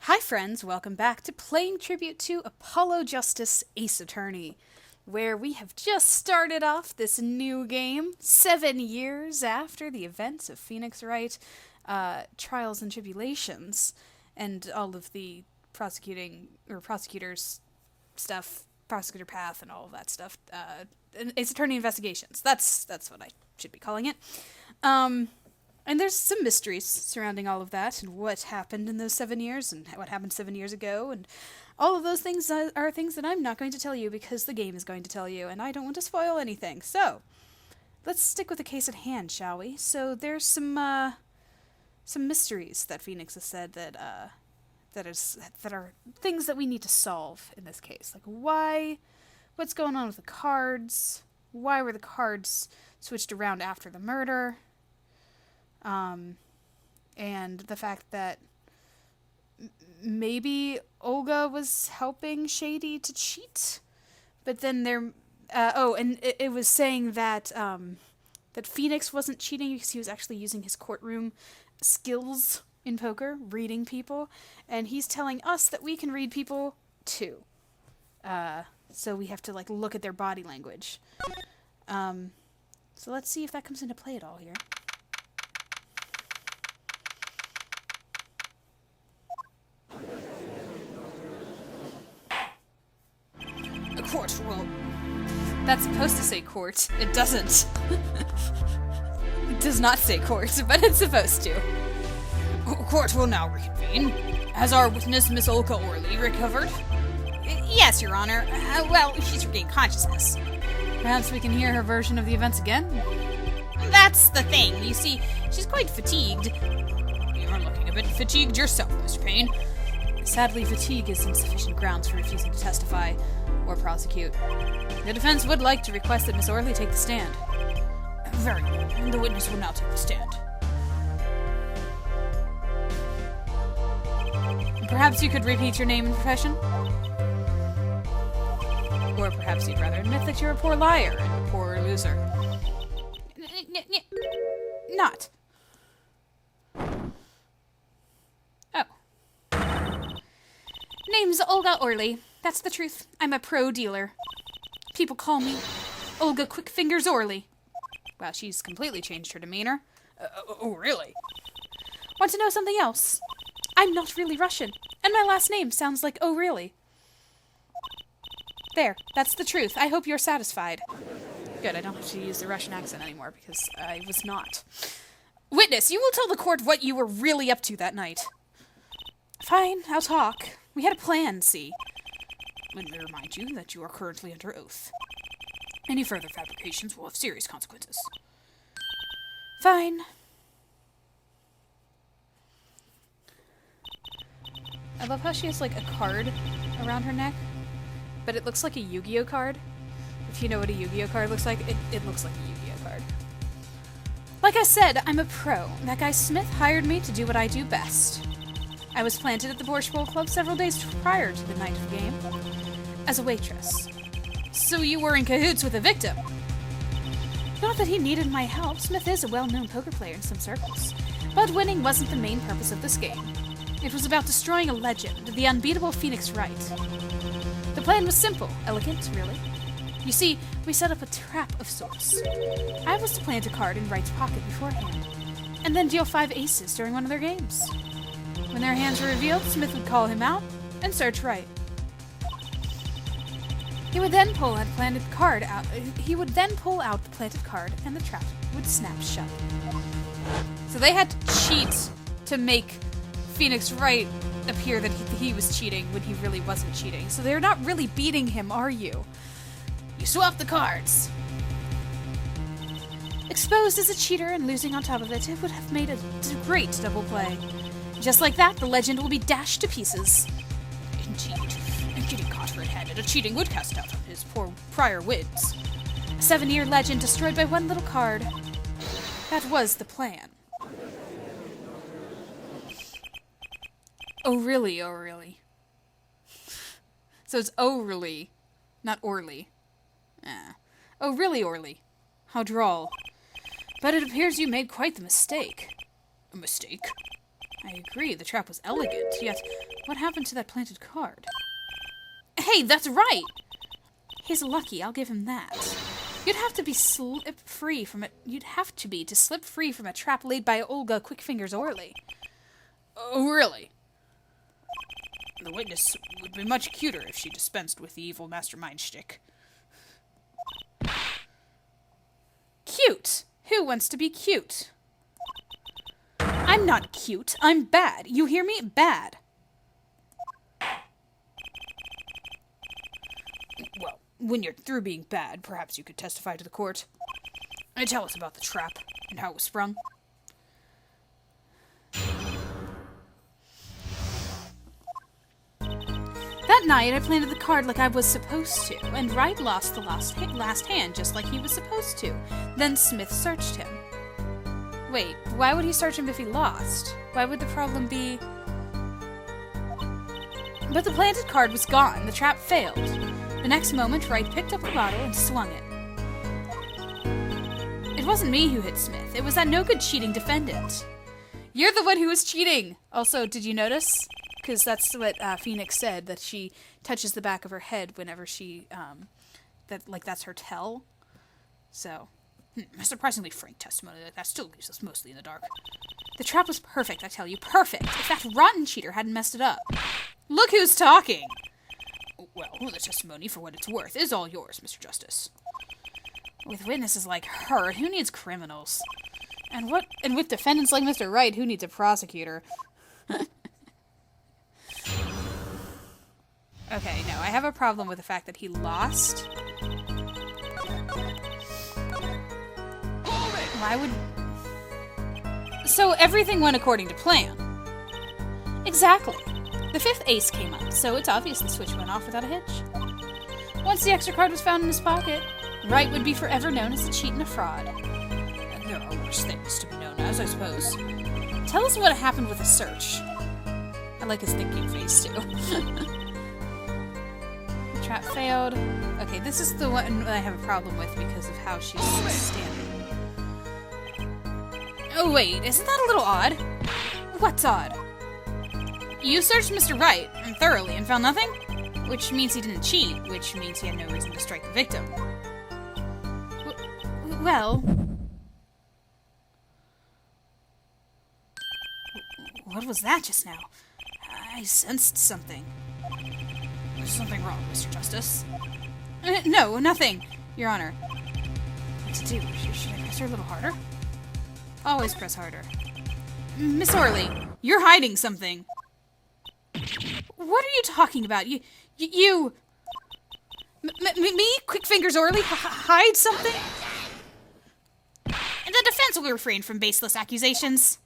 Hi friends, welcome back to Playing Tribute to Apollo Justice Ace Attorney, where we have just started off this new game 7 years after the events of Phoenix Wright, trials and tribulations, and all of the prosecutors stuff, prosecutor path and all of that stuff, Ace Attorney investigations. That's what I should be calling it. And there's some mysteries surrounding all of that, and what happened in those 7 years, and what happened 7 years ago, and all of those things are things that I'm not going to tell you because the game is going to tell you, and I don't want to spoil anything. So, let's stick with the case at hand, shall we? So there's some mysteries that Phoenix has said that are things that we need to solve in this case. Like what's going on with the cards? Why were the cards switched around after the murder? And the fact that maybe Olga was helping Shady to cheat, but then it was saying that that Phoenix wasn't cheating because he was actually using his courtroom skills in poker, reading people, and he's telling us that we can read people too. So we have to look at their body language. So let's see if that comes into play at all here. Court, well, that's supposed to say court. It doesn't. It does not say court, but it's supposed to. Court will now reconvene. Has our witness, Miss Olga Orley, recovered? Yes, Your Honor. Well, she's regained consciousness. Perhaps we can hear her version of the events again? That's the thing. You see, she's quite fatigued. You're looking a bit fatigued yourself, Mr. Payne. Sadly, fatigue is insufficient grounds for refusing to testify or prosecute. The defense would like to request that Miss Orley take the stand. Very good. The witness will now take the stand. Perhaps you could repeat your name and profession? Or perhaps you'd rather admit that you're a poor liar and a poor loser. Not. Oh. Name's Olga Orley. That's the truth. I'm a pro dealer. People call me Olga Quick Fingers Orley. Wow, she's completely changed her demeanor. Oh, really? Want to know something else? I'm not really Russian, and my last name sounds like oh, really. There, that's the truth. I hope you're satisfied. Good, I don't have to use the Russian accent anymore, because I was not. Witness, you will tell the court what you were really up to that night. Fine, I'll talk. We had a plan, see? Let me remind you that you are currently under oath. Any further fabrications will have serious consequences. Fine. I love how she has, a card around her neck, but it looks like a Yu-Gi-Oh card. If you know what a Yu-Gi-Oh card looks like, it looks like a Yu-Gi-Oh card. Like I said, I'm a pro. That guy Smith hired me to do what I do best. I was planted at the Borscht Bowl Club several days prior to the night of the game, as a waitress. So you were in cahoots with the victim? Not that he needed my help. Smith is a well-known poker player in some circles. But winning wasn't the main purpose of this game. It was about destroying a legend, the unbeatable Phoenix Wright. The plan was simple, elegant, really. You see, we set up a trap of sorts. I was to plant a card in Wright's pocket beforehand, and then deal 5 aces during one of their games. When their hands were revealed, Smith would call him out and search Wright. He would then pull out the planted card, and the trap would snap shut. So they had to cheat to make Phoenix Wright appear that he was cheating when he really wasn't cheating. So they're not really beating him, are you? You swap the cards. Exposed as a cheater and losing on top of it, it would have made a great double play. Just like that, the legend will be dashed to pieces. Indeed. And getting caught red-handed, a cheating would cast doubt on his poor prior wins. A 7-year legend destroyed by one little card. That was the plan. Oh, really, oh, really. So it's oh, really, not Orly. Oh, really, Orly. How droll. But it appears you made quite the mistake. A mistake? I agree, the trap was elegant, yet what happened to that planted card? Hey, that's right! He's lucky, I'll give him that. You'd have to be You'd have to be to slip free from a trap laid by Olga Quickfingers Orley. Oh, really? The witness would be much cuter if she dispensed with the evil mastermind shtick. Cute! Who wants to be cute? I'm not cute. I'm bad. You hear me? Bad. Well, when you're through being bad, perhaps you could testify to the court. And tell us about the trap and how it was sprung. That night, I planted the card like I was supposed to, and Wright lost the last hand just like he was supposed to. Then Smith searched him. Wait, why would he search him if he lost? Why would the problem be... But the planted card was gone. The trap failed. The next moment, Wright picked up the bottle and swung it. It wasn't me who hit Smith. It was that no-good cheating defendant. You're the one who was cheating! Also, did you notice? Because that's what Phoenix said, that she touches the back of her head whenever she, that's her tell. So, a surprisingly frank testimony like that still leaves us mostly in the dark. The trap was perfect, I tell you, perfect, if that rotten cheater hadn't messed it up. Look who's talking! Well, the testimony, for what it's worth, is all yours, Mr. Justice. With witnesses like her, who needs criminals? And with defendants like Mr. Wright, who needs a prosecutor? Okay, no, I have a problem with the fact that he lost. Why would... So everything went according to plan. Exactly. The fifth ace came up, so it's obvious the switch went off without a hitch. Once the extra card was found in his pocket, Wright would be forever known as a cheat and a fraud. And there are worse things to be known as, I suppose. Tell us what happened with the search. I like his thinking face, too. Trap failed. Okay, this is the one that I have a problem with because of how she's standing. Oh wait, isn't that a little odd? What's odd? You searched Mr. Wright thoroughly and found nothing? Which means he didn't cheat, which means he had no reason to strike the victim. Well... What was that just now? I sensed something. There's something wrong, Mr. Justice. No, nothing, Your Honor. What to do? Should I press her a little harder? Always press harder. Miss Orley, you're hiding something. What are you talking about? Me, Quickfingers Orley, hide something? And the defense will refrain from baseless accusations.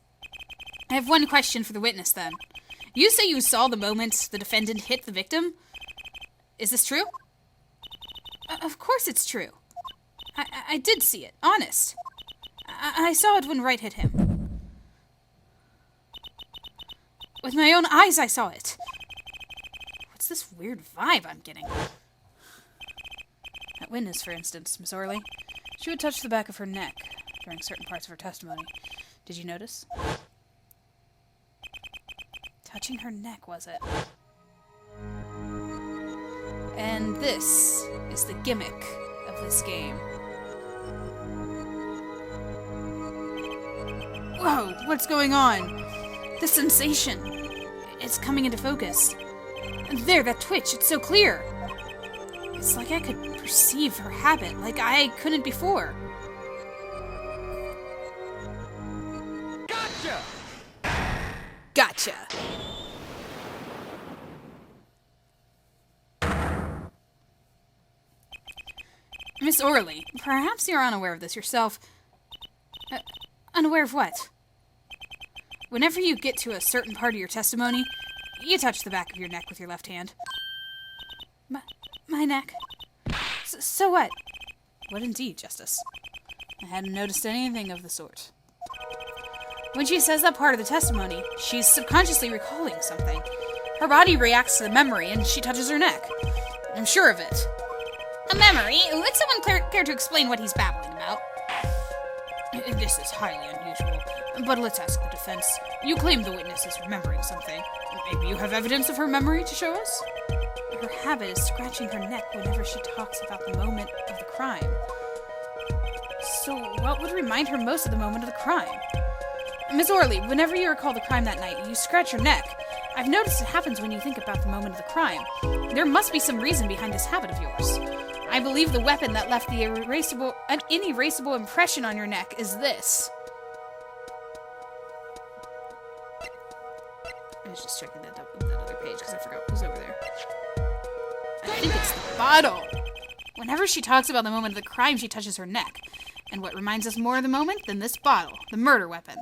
I have one question for the witness, then. You say you saw the moment the defendant hit the victim? Is this true? Of course it's true. I did see it. Honest. I saw it when Wright hit him. With my own eyes I saw it. What's this weird vibe I'm getting? That witness, for instance, Miss Orley. She would touch the back of her neck during certain parts of her testimony. Did you notice? Touching her neck, was it? And this is the gimmick of this game. Whoa, what's going on? The sensation. It's coming into focus. And there, that twitch, it's so clear. It's like I could perceive her habit, like I couldn't before. Gotcha! Gotcha. Miss Orley, perhaps you're unaware of this yourself. Unaware of what? Whenever you get to a certain part of your testimony, you touch the back of your neck with your left hand. My neck? So what? What indeed, Justice? I hadn't noticed anything of the sort. When she says that part of the testimony, she's subconsciously recalling something. Her body reacts to the memory, and she touches her neck. I'm sure of it. A memory? Would someone care to explain what he's babbling about? This is highly unusual. But let's ask the defense. You claim the witness is remembering something. Maybe you have evidence of her memory to show us? Her habit is scratching her neck whenever she talks about the moment of the crime. So what would remind her most of the moment of the crime? Miss Orley, whenever you recall the crime that night, you scratch your neck. I've noticed it happens when you think about the moment of the crime. There must be some reason behind this habit of yours. I believe the weapon that left the an inerasable impression on your neck is this. I was just checking that other page because I forgot what was over there. I think it's the bottle. Whenever she talks about the moment of the crime, she touches her neck. And what reminds us more of the moment than this bottle, the murder weapon?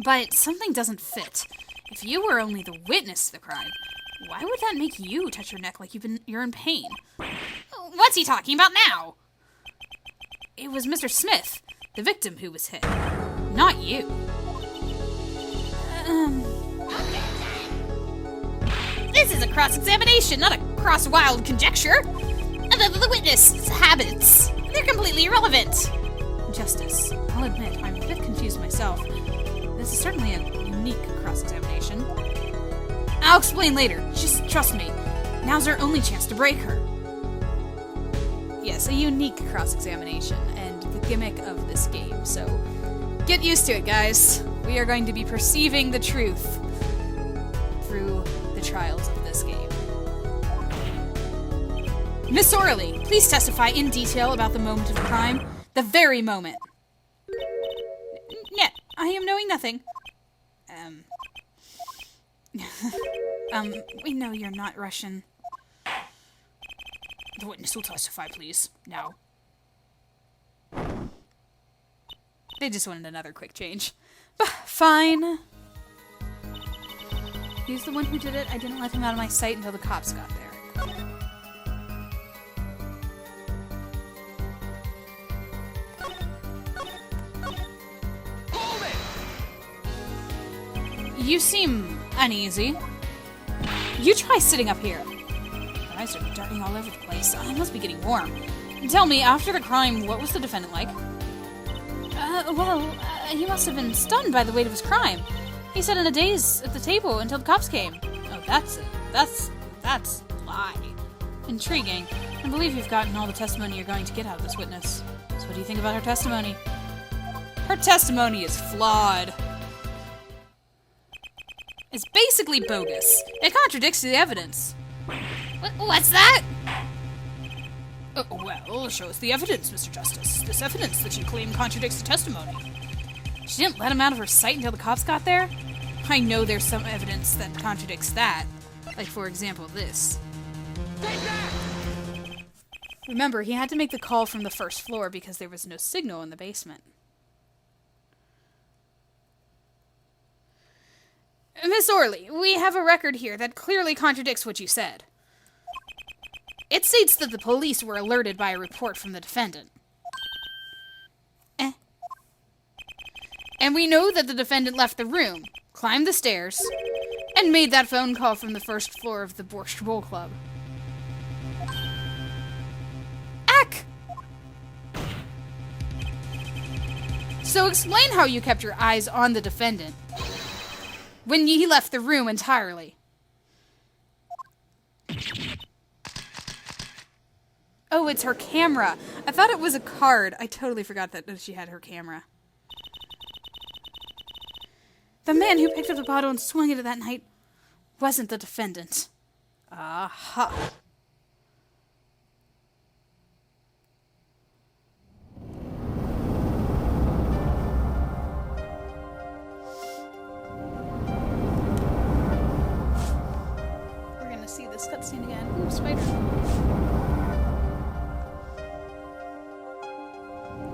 But something doesn't fit. If you were only the witness to the crime, why would that make you touch your neck like you're in pain? What's he talking about now? It was Mr. Smith, the victim, who was hit. Not you. This is a cross-examination, not a cross-wild conjecture. The witness' habits. They're completely irrelevant. Justice, I'll admit, I'm a bit confused myself. This is certainly a unique cross-examination. I'll explain later. Just trust me. Now's our only chance to break her. Yes, a unique cross-examination, and the gimmick of this game, so get used to it, guys. We are going to be perceiving the truth through the trials of this game. Miss Orley, please testify in detail about the moment of the crime. The very moment. Yeah, I am knowing nothing. We know you're not Russian. The witness will testify, please. Now. They just wanted another quick change. But fine. He's the one who did it. I didn't let him out of my sight until the cops got there. You seem uneasy. You try sitting up here. My eyes are darting all over the place. I must be getting warm. Tell me, after the crime, what was the defendant like? He must have been stunned by the weight of his crime. He sat in a daze at the table until the cops came. Oh, that's it. That's a lie. Intriguing. I believe you've gotten all the testimony you're going to get out of this witness. So what do you think about her testimony? Her testimony is flawed. It's basically bogus. It contradicts the evidence. What's that? Well, show us the evidence, Mr. Justice. This evidence that you claim contradicts the testimony. She didn't let him out of her sight until the cops got there? I know there's some evidence that contradicts that. Like, for example, this. Remember, he had to make the call from the first floor because there was no signal in the basement. Miss Orley, we have a record here that clearly contradicts what you said. It states that the police were alerted by a report from the defendant. And we know that the defendant left the room, climbed the stairs, and made that phone call from the first floor of the Borscht Bowl Club. Ack! So explain how you kept your eyes on the defendant when he left the room entirely. Oh, it's her camera. I thought it was a card. I totally forgot that she had her camera. The man who picked up the bottle and swung it that night wasn't the defendant. Aha. We're gonna see this cutscene again. Ooh, spider.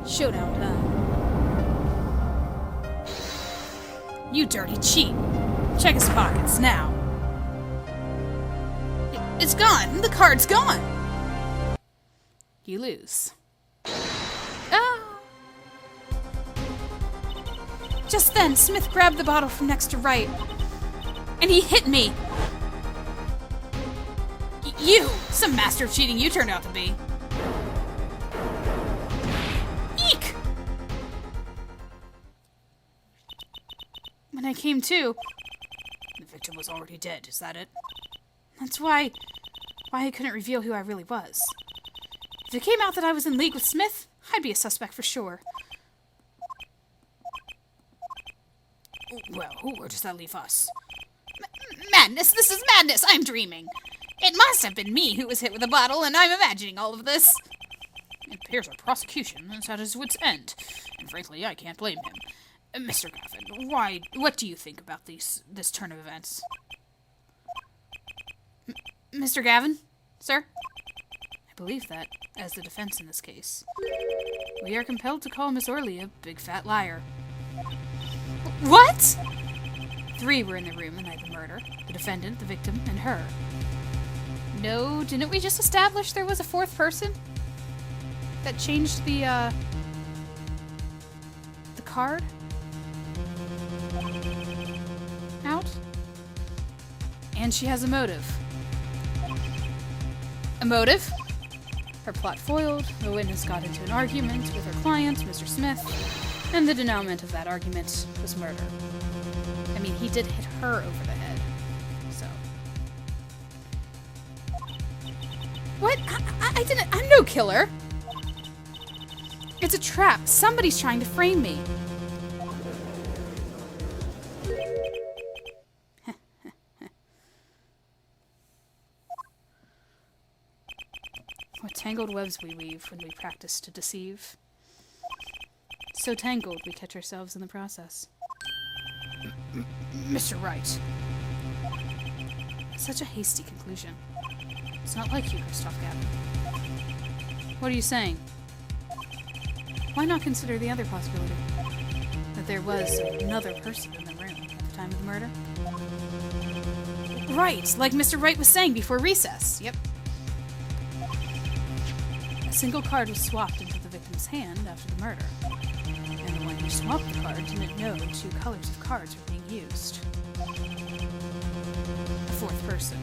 Showdown time. You dirty cheat. Check his pockets now. It's gone. The card's gone. You lose. Ah! Just then, Smith grabbed the bottle from next to Wright, and he hit me. You! Some master of cheating you turned out to be. Eek! I came to... The victim was already dead, is that it? That's why I couldn't reveal who I really was. If it came out that I was in league with Smith, I'd be a suspect for sure. Well, where does that leave us? Madness! This is madness! I'm dreaming! It must have been me who was hit with a bottle, and I'm imagining all of this. It appears our prosecution is at his wit's end, and frankly, I can't blame him. Mr. Gavin, what do you think about this turn of events? Mr. Gavin? Sir? I believe that, as the defense in this case, we are compelled to call Miss Orley a big fat liar. What? 3 were in the room the night of the murder. The defendant, the victim, and her. No, didn't we just establish there was a 4th person? That changed the card? Out? And she has a motive. A motive? Her plot foiled, the witness got into an argument with her client, Mr. Smith, and the denouement of that argument was murder. I mean, he did hit her over the head, so... What? I didn't... I'm no killer! It's a trap. Somebody's trying to frame me. What tangled webs we weave when we practice to deceive. So tangled we catch ourselves in the process. Mr. Wright. Such a hasty conclusion. It's not like you, Christoph Gavin. What are you saying? Why not consider the other possibility? That there was another person in the room at the time of the murder? Right, like Mr. Wright was saying before recess. Yep. A single card was swapped into the victim's hand after the murder. And the one who swapped the card didn't know 2 colors of cards were being used. A 4th person.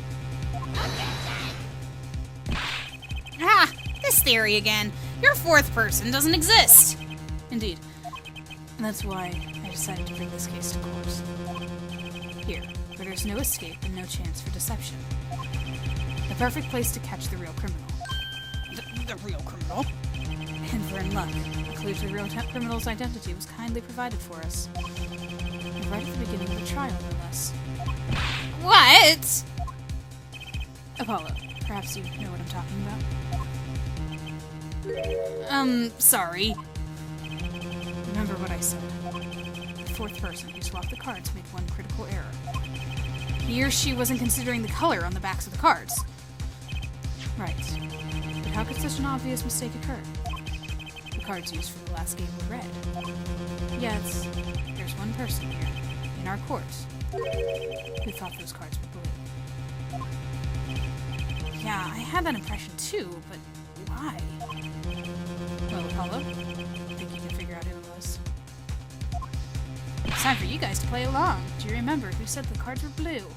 Ah! This theory again. Your 4th person doesn't exist. Indeed. And that's why I decided to bring this case to court. Here, where there's no escape and no chance for deception. The perfect place to catch the real criminal. The real criminal? And we're in luck. A clue to the real criminal's identity was kindly provided for us. And right at the beginning of the trial, no less. What? Apollo, perhaps you know what I'm talking about? Sorry. Remember what I said. The 4th person who swapped the cards made one critical error. He or she wasn't considering the color on the backs of the cards. Right. But how could such an obvious mistake occur? The cards used for the last game were red. Yes, there's one person here, in our court, who thought those cards were blue. Yeah, I had that impression too, but why? Well, Apollo, think you can figure out who it was? It's time for you guys to play along. Do you remember who said the cards were blue?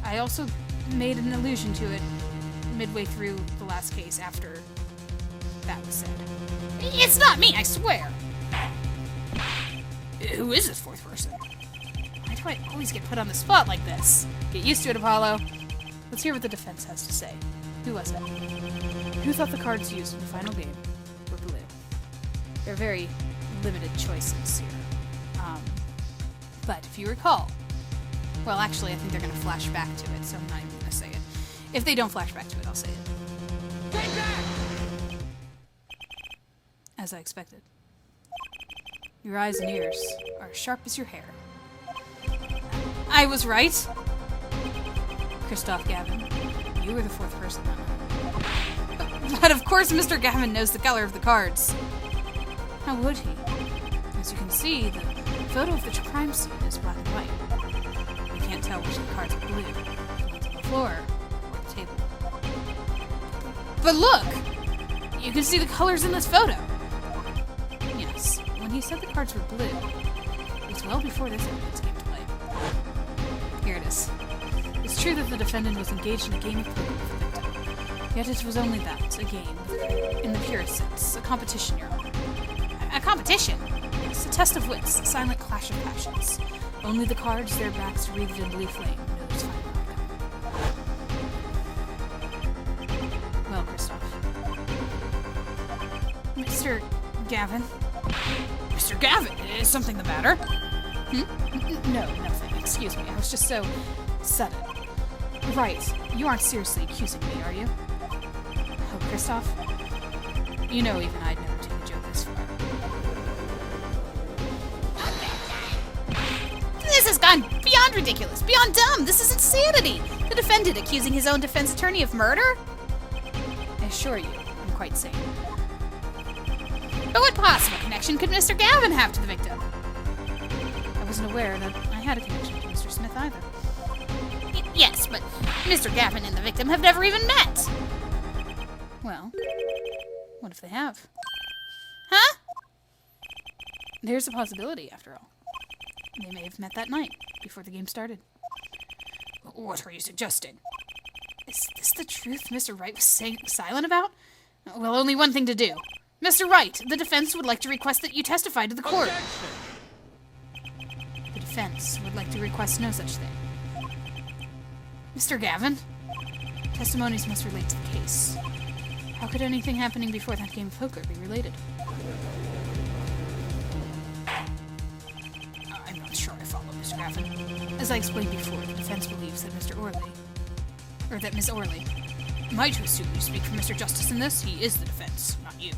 I also made an allusion to it midway through the last case after that was said. It's not me, I swear. Who is this 4th person? Why do I always get put on the spot like this? Get used to it, Apollo. Let's hear what the defense has to say. Who was it? Who thought the cards used in the final game were blue? There are very limited choices here. But if you recall... Well, actually, I think they're going to flash back to it, so I'm not even going to say it. If they don't flash back to it, I'll say it. Take back! As I expected. Your eyes and ears are as sharp as your hair. I was right! Christoph Gavin, you were the 4th person then. But of course Mr. Gavin knows the color of the cards. How would he? As you can see, the photo of the crime scene is black and white. You can't tell which of the cards are blue. The ones on the floor or the table. But look! You can see the colors in this photo. Yes, when he said the cards were blue, it was well before this evidence came to light. Here it is. It's true that the defendant was engaged in a game of poker with the victim. Yet it was only that, a game, in the purest sense, a competition, Your Honor. A competition? Yes, a test of wits, a silent clash of passions. Only the cards, their backs wreathed in blue flame. No, there's final outcome. Well, Kristoff. Mr. Gavin? Mr. Gavin, is something the matter? No, nothing. Excuse me. I was just so sudden. Right. You aren't seriously accusing me, are you? Oh, Kristoff? You know even I'd never take a joke this far. This has gone beyond ridiculous, beyond dumb. This is insanity. The defendant accusing his own defense attorney of murder? I assure you, I'm quite sane. But what possible connection could Mr. Gavin have to the victim? I wasn't aware that I had a connection to Mr. Smith either. Yes, but Mr. Gavin and the victim have never even met. Well, what if they have? Huh? There's a possibility, after all. They may have met that night, before the game started. What are you suggesting? Is this the truth Mr. Wright was silent about? Well, only one thing to do. Mr. Wright, the defense would like to request that you testify to the court. The defense would like to request no such thing. Mr. Gavin? Testimonies must relate to the case. How could anything happening before that game of poker be related? I'm not sure I follow, Mr. Gavin. As I explained before, the defense believes that Miss Orley. Am I to assume you speak for Mr. Justice in this? He is the defense, not you.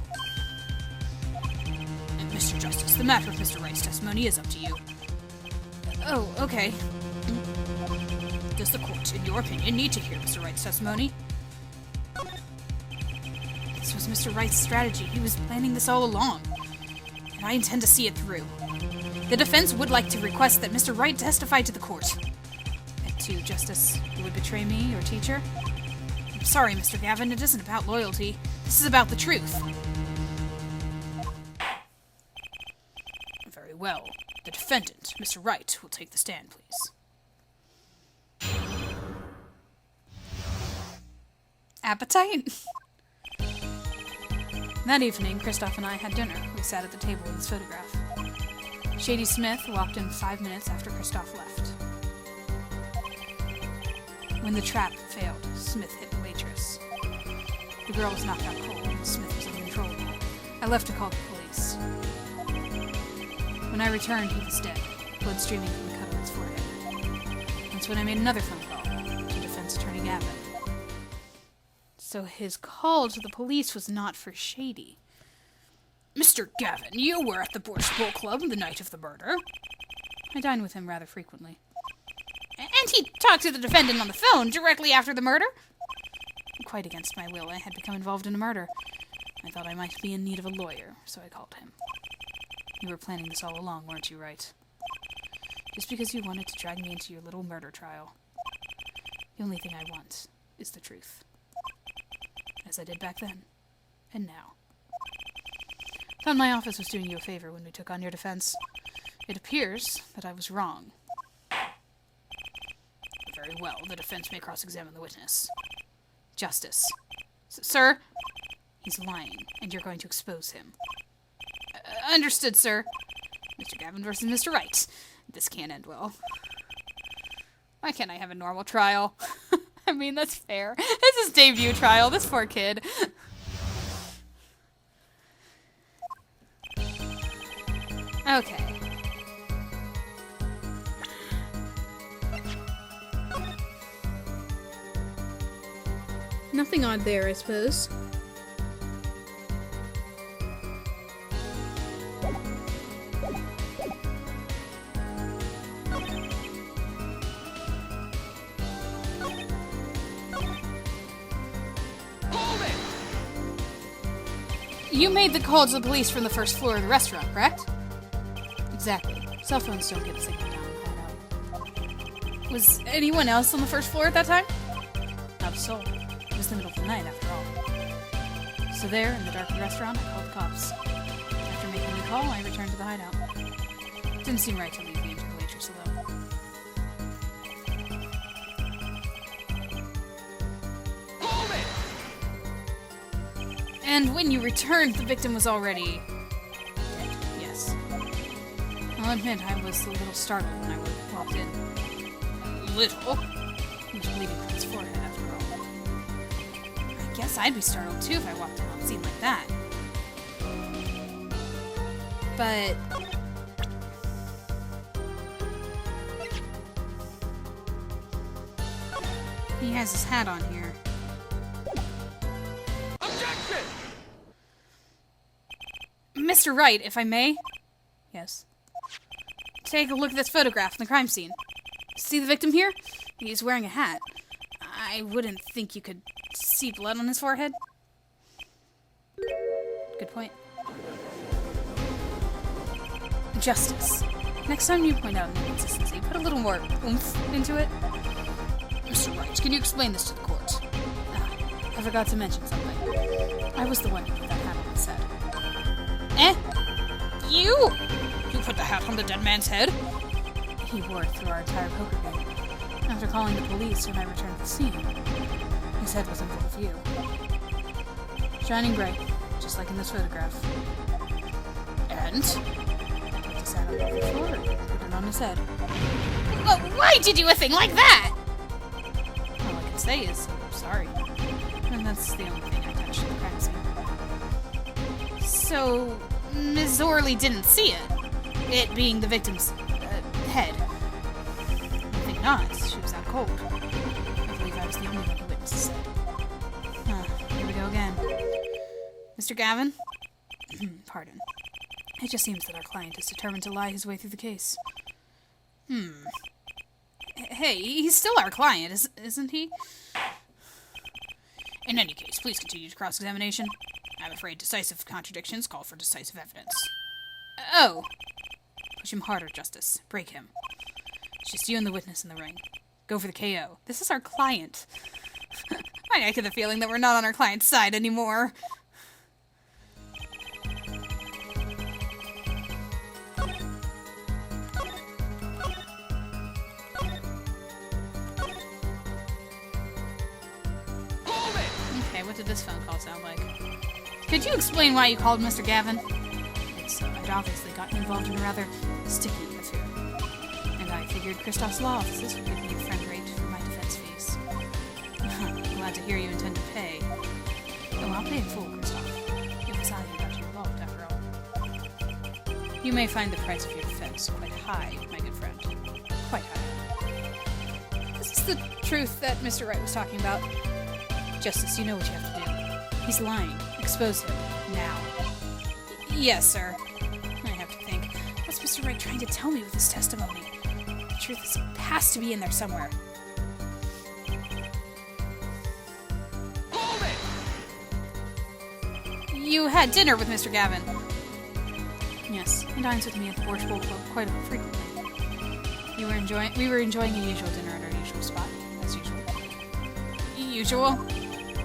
And Mr. Justice, the matter of Mr. Wright's testimony is up to you. Oh, okay. Does the court, in your opinion, need to hear Mr. Wright's testimony? This was Mr. Wright's strategy. He was planning this all along. And I intend to see it through. The defense would like to request that Mr. Wright testify to the court. And to Justice who would betray me, your teacher? I'm sorry, Mr. Gavin, it isn't about loyalty. This is about the truth. Very well. The defendant, Mr. Wright, will take the stand, please. Appetite? That evening, Kristoff and I had dinner. We sat at the table in his photograph. Shady Smith walked in 5 minutes after Kristoff left. When the trap failed, Smith hit the waitress. The girl was knocked out cold, and Smith was uncontrollable. I left to call the police. When I returned, he was dead, blood streaming from the cut on his forehead. That's when I made another phone call to defense attorney Gavin. So his call to the police was not for Shady. Mr. Gavin, you were at the Borscht Bowl Club the night of the murder. I dine with him rather frequently. And he talked to the defendant on the phone directly after the murder? Quite against my will, I had become involved in a murder. I thought I might be in need of a lawyer, so I called him. You were planning this all along, weren't you, Wright? Just because you wanted to drag me into your little murder trial. The only thing I want is the truth. As I did back then, and now. Thought my office was doing you a favor when we took on your defense. It appears that I was wrong. Very well, the defense may cross-examine the witness. Justice. Sir? He's lying, and you're going to expose him. Understood, sir. Mr. Gavin versus Mr. Wright. This can't end well. Why can't I have a normal trial? I mean, that's fair. It's his debut trial, this poor kid. Okay. Nothing odd there, I suppose. You made the call to the police from the first floor of the restaurant, correct? Exactly. Cell phones don't get a signal down the hideout. Was anyone else on the first floor at that time? Not a soul. It was the middle of the night, after all. So there, in the darkened restaurant, I called the cops. After making the call, I returned to the hideout. Didn't seem right to leave the injured waitress alone. And when you returned, the victim was already dead. Yes. I'll admit I was a little startled when I walked in. Little? He was bleeding from his forehead, after all. I guess I'd be startled, too, if I walked in on a scene like that. But... he has his hat on here. Objection! Mr. Wright, if I may? Yes. Take a look at this photograph in the crime scene. See the victim here? He's wearing a hat. I wouldn't think you could see blood on his forehead. Good point. Justice. Next time you point out an inconsistency, put a little more oomph into it. Mr. Wright, can you explain this to the court? I forgot to mention something. I was the one who put that hat on his head. You? You put the hat on the dead man's head? He wore it through our entire poker game. After calling the police when I returned to the scene, his head was in full view. Shining bright, just like in this photograph. And? I put his hat on the floor and put it on his head. Well, why'd you do a thing like that? All I can say is, I'm sorry. And that's the only thing I touched in the crime scene. So, Ms. Orley didn't see it. It being the victim's head. I think not. She was out cold. I believe I was the only one who witnessed his head. Here we go again. Mr. Gavin? Pardon. It just seems that our client is determined to lie his way through the case. Hey, he's still our client, isn't he? In any case, please continue to cross-examination. I'm afraid decisive contradictions call for decisive evidence. Oh! Push him harder, Justice. Break him. It's just you and the witness in the ring. Go for the KO. This is our client. I get the feeling that we're not on our client's side anymore. Okay, what did this phone call sound like? Could you explain why you called Mr. Gavin? I'd obviously gotten involved in a rather sticky affair. And I figured Christoph's law offices would give me a friend rate for my defense fees. Glad to hear you intend to pay. Oh, I'll pay in full, Christoph. It was I who got you involved, after all. You may find the price of your defense quite high, my good friend. Quite high. This is the truth that Mr. Wright was talking about. Justice, you know what you have to do. He's lying. Expose him. Now. Yes, sir. I have to think. What's Mr. Wright trying to tell me with his testimony? The truth has to be in there somewhere. Hold it! You had dinner with Mr. Gavin. Yes, he dines with me at the Borscht Bowl Club quite frequently. We were enjoying a usual dinner at our usual spot, as usual. Usual?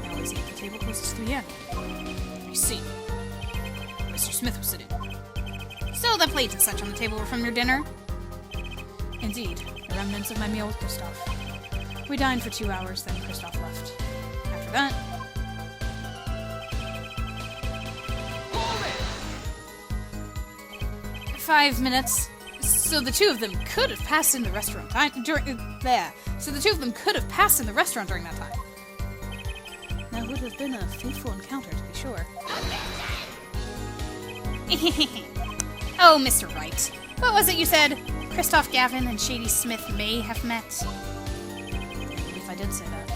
I always eat at the table closest to the end. I see. Mr. Smith was sitting. So the plates and such on the table were from your dinner? Indeed, the remnants of my meal with Christoph. We dined for 2 hours, then Christoph left. After that... Hold it! 5 minutes. So the two of them could have passed in the restaurant So the two of them could have passed in the restaurant during that time. That would have been a fateful encounter, to be sure. Oh, Mr. Wright. What was it you said? Christoph Gavin and Shady Smith may have met? I believe I did say that.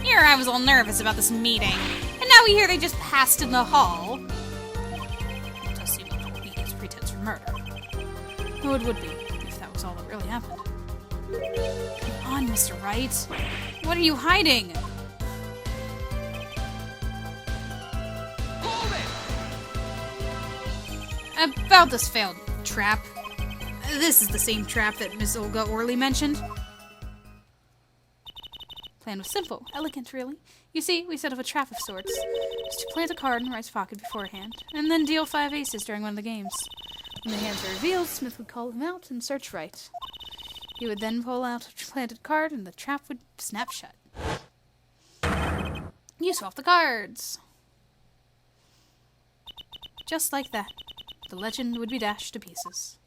Here I was all nervous about this meeting, and now we hear they just passed in the hall. It does seem like it will be his pretense for murder. Oh, it would be, if that was all that really happened. Come on, Mr. Wright. What are you hiding? Hold it! About this failed trap. This is the same trap that Miss Olga Orley mentioned. Plan was simple, elegant, really. You see, we set up a trap of sorts. Just to plant a card in Wright's pocket beforehand, and then deal 5 aces during one of the games. When the hands are revealed, Smith would call him out and search Wright. He would then pull out a planted card, and the trap would snap shut. You swap the cards. Just like that. The legend would be dashed to pieces.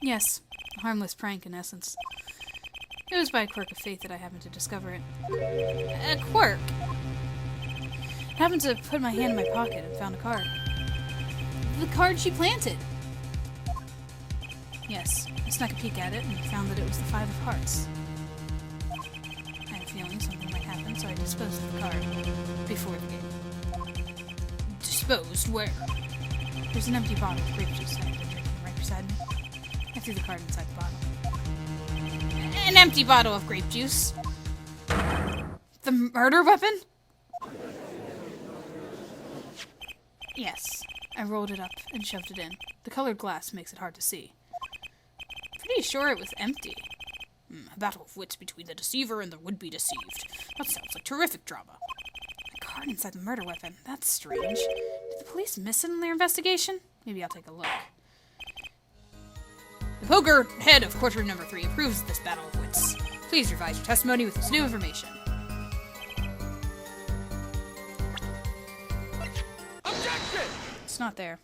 Yes, a harmless prank in essence. It was by a quirk of fate that I happened to discover it. A quirk? I happened to put my hand in my pocket and found a card. The card she planted. Yes, I snuck a peek at it and found that it was the 5 of hearts. I had a feeling something might happen, so I disposed of the card before the game. Disposed where? There's an empty bottle of grape juice I've been drinking right beside me. I threw the card inside the bottle. An empty bottle of grape juice. The murder weapon? Yes, I rolled it up and shoved it in. The colored glass makes it hard to see. Pretty sure it was empty. A battle of wits between the deceiver and the would-be deceived. That sounds like terrific drama. A card inside the murder weapon. That's strange. Did the police miss it in their investigation? Maybe I'll take a look. The poker head of courtroom number 3 approves of this battle of wits. Please revise your testimony with this new information. Objection! It's not there.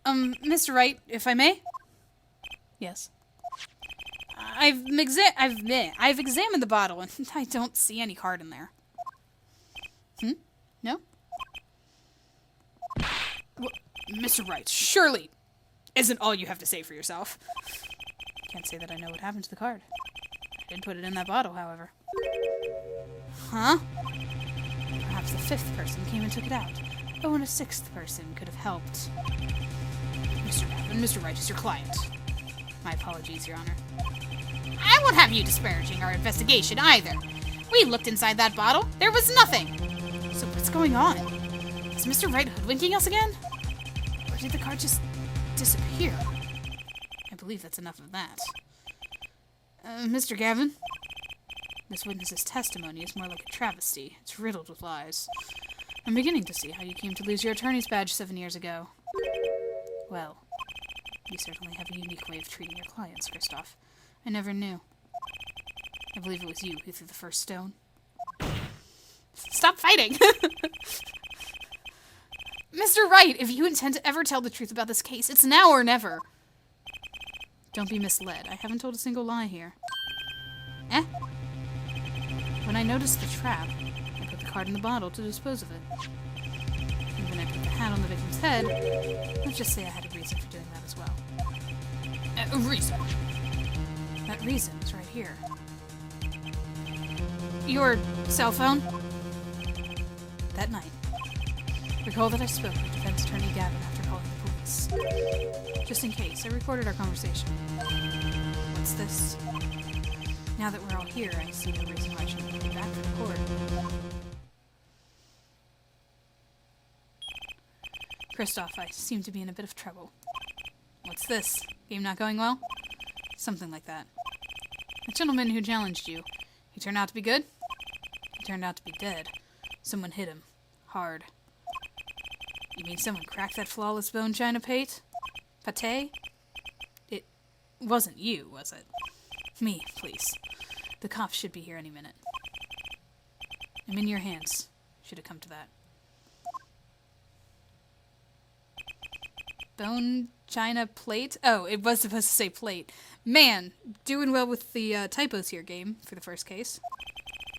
Mr. Wright, if I may? Yes. I've examined the bottle, and I don't see any card in there. No? Mr. Wright, surely isn't all you have to say for yourself. Can't say that I know what happened to the card. I did put it in that bottle, however. Huh? Perhaps the 5th person came and took it out. Oh, and a 6th person could have helped. Mr. Gavin, Mr. Wright is your client. My apologies, Your Honor. I won't have you disparaging our investigation either. We looked inside that bottle. There was nothing. So what's going on? Is Mr. Wright hoodwinking us again? Or did the card just disappear? I believe that's enough of that. Mr. Gavin? This witness's testimony is more like a travesty. It's riddled with lies. I'm beginning to see how you came to lose your attorney's badge 7 years ago. Well, you certainly have a unique way of treating your clients, Christoph. I never knew. I believe it was you who threw the first stone. Stop fighting! Mr. Wright, if you intend to ever tell the truth about this case, it's now or never. Don't be misled. I haven't told a single lie here. Eh? When I noticed the trap, I put the card in the bottle to dispose of it. And when I put the hat on the victim's head, let's just say I had a reason for doing that as well. A reason? That reason is right here. Your cell phone? That night, recall that I spoke with defense attorney Gavin after calling the police. Just in case, I recorded our conversation. What's this? Now that we're all here, I see no reason why I shouldn't be back for the court. Christoph, I seem to be in a bit of trouble. What's this? Game not going well? Something like that. The gentleman who challenged you, he turned out to be good? He turned out to be dead. Someone hit him. Hard. You mean someone cracked that flawless bone china pate? Pate? It wasn't you, was it? Me, please. The cops should be here any minute. I'm in your hands, should it come to that. Bone china plate? Oh, it was supposed to say plate. Man, doing well with the typos here, game, for the first case.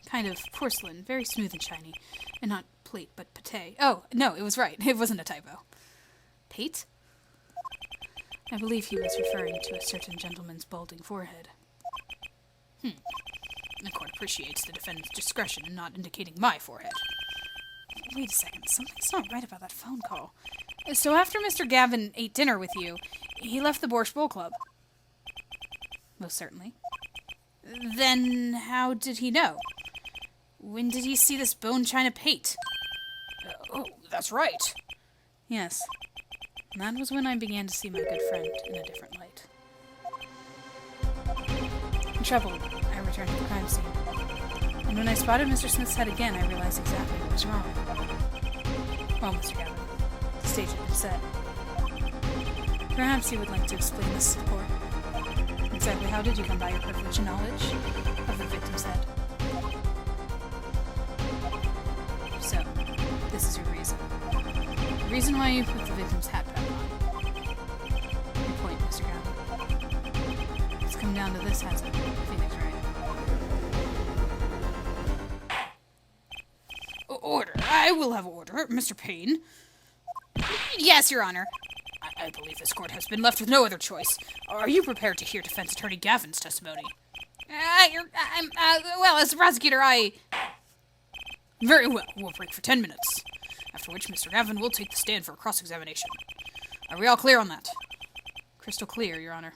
Kind of porcelain, very smooth and shiny. And not plate, but pate. Oh, no, it was right. It wasn't a typo. Pate? I believe he was referring to a certain gentleman's balding forehead. The court appreciates the defendant's discretion in not indicating my forehead. Wait a second, something's not right about that phone call. So after Mr. Gavin ate dinner with you, he left the Borscht Bowl Club? Most certainly. Then how did he know? When did he see this bone china pate? Oh, that's right. Yes. And that was when I began to see my good friend in a different light. Troubled, I returned to the crime scene. And when I spotted Mr. Smith's head again, I realized exactly what was wrong. Well, Mr. Gavin, the stage had been set. Perhaps you would like to explain this to the court. Exactly how did you come by your privileged knowledge of the victim's head? So, this is your reason. The reason why you put the victim's hat back on. Your point, Mr. Gavin. come down to this, hasn't it, Phoenix Wright? Order. I will have order, Mr. Payne. Yes, Your Honor. I believe this court has been left with no other choice. Are you prepared to hear defense attorney Gavin's testimony? Well, as a prosecutor, Very well. We'll break for 10 minutes, after which Mr. Gavin will take the stand for a cross-examination. Are we all clear on that? Crystal clear, Your Honor.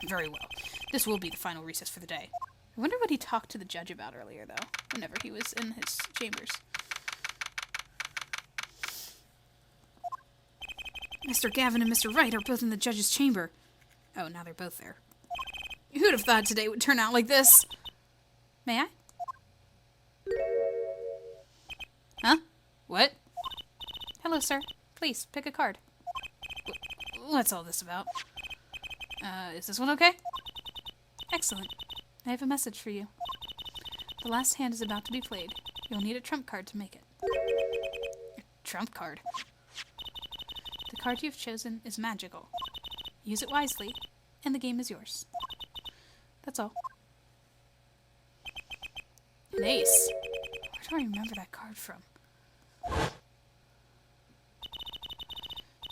Very well. This will be the final recess for the day. I wonder what he talked to the judge about earlier, though, whenever he was in his chambers. Mr. Gavin and Mr. Wright are both in the judge's chamber. Oh, now they're both there. Who'd have thought today would turn out like this? May I? Huh? What? Hello, sir. Please, pick a card. What's all this about? Is this one okay? Excellent. I have a message for you. The last hand is about to be played. You'll need a trump card to make it. A trump card? The card you've chosen is magical. Use it wisely, and the game is yours. That's all. An ace. Where do I remember that card from?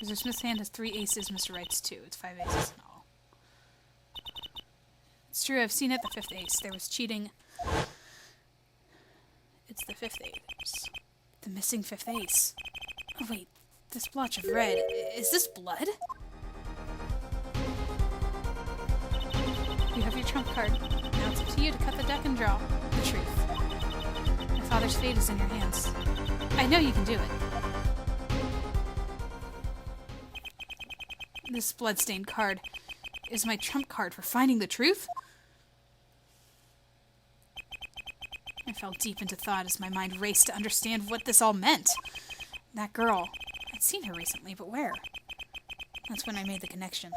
Mr. Smith's hand has 3 aces, Mr. Wright's 2. It's 5 aces in all. It's true, I've seen it, the 5th ace. There was cheating. It's the 5th ace. The missing 5th ace. Oh wait, this blotch of red. Is this blood? You have your trump card. Now it's up to you to cut the deck and draw the truth. My father's fate is in your hands. I know you can do it. This blood-stained card is my trump card for finding the truth? I fell deep into thought as my mind raced to understand what this all meant. That girl. I'd seen her recently, but where? That's when I made the connection.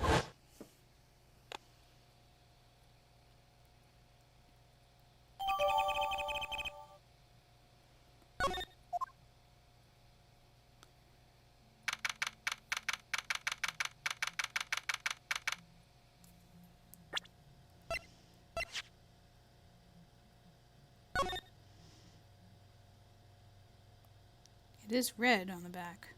It is red on the back.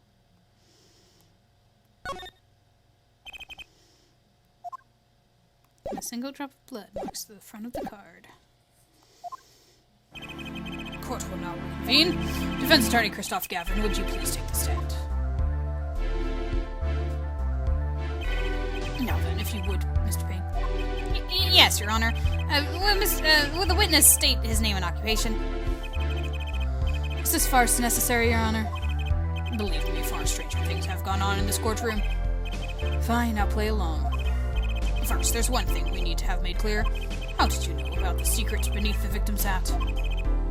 And a single drop of blood marks the front of the card. Court will now reconvene. Defense attorney Christoph Gavin, would you please take the stand? Now then, if you would, Mr. Payne. Yes, Your Honor. Will the witness state his name and occupation? Is this farce necessary, Your Honor? Believe me, far stranger things have gone on in this courtroom. Fine, I'll play along. First, there's one thing we need to have made clear. How did you know about the secret beneath the victim's hat?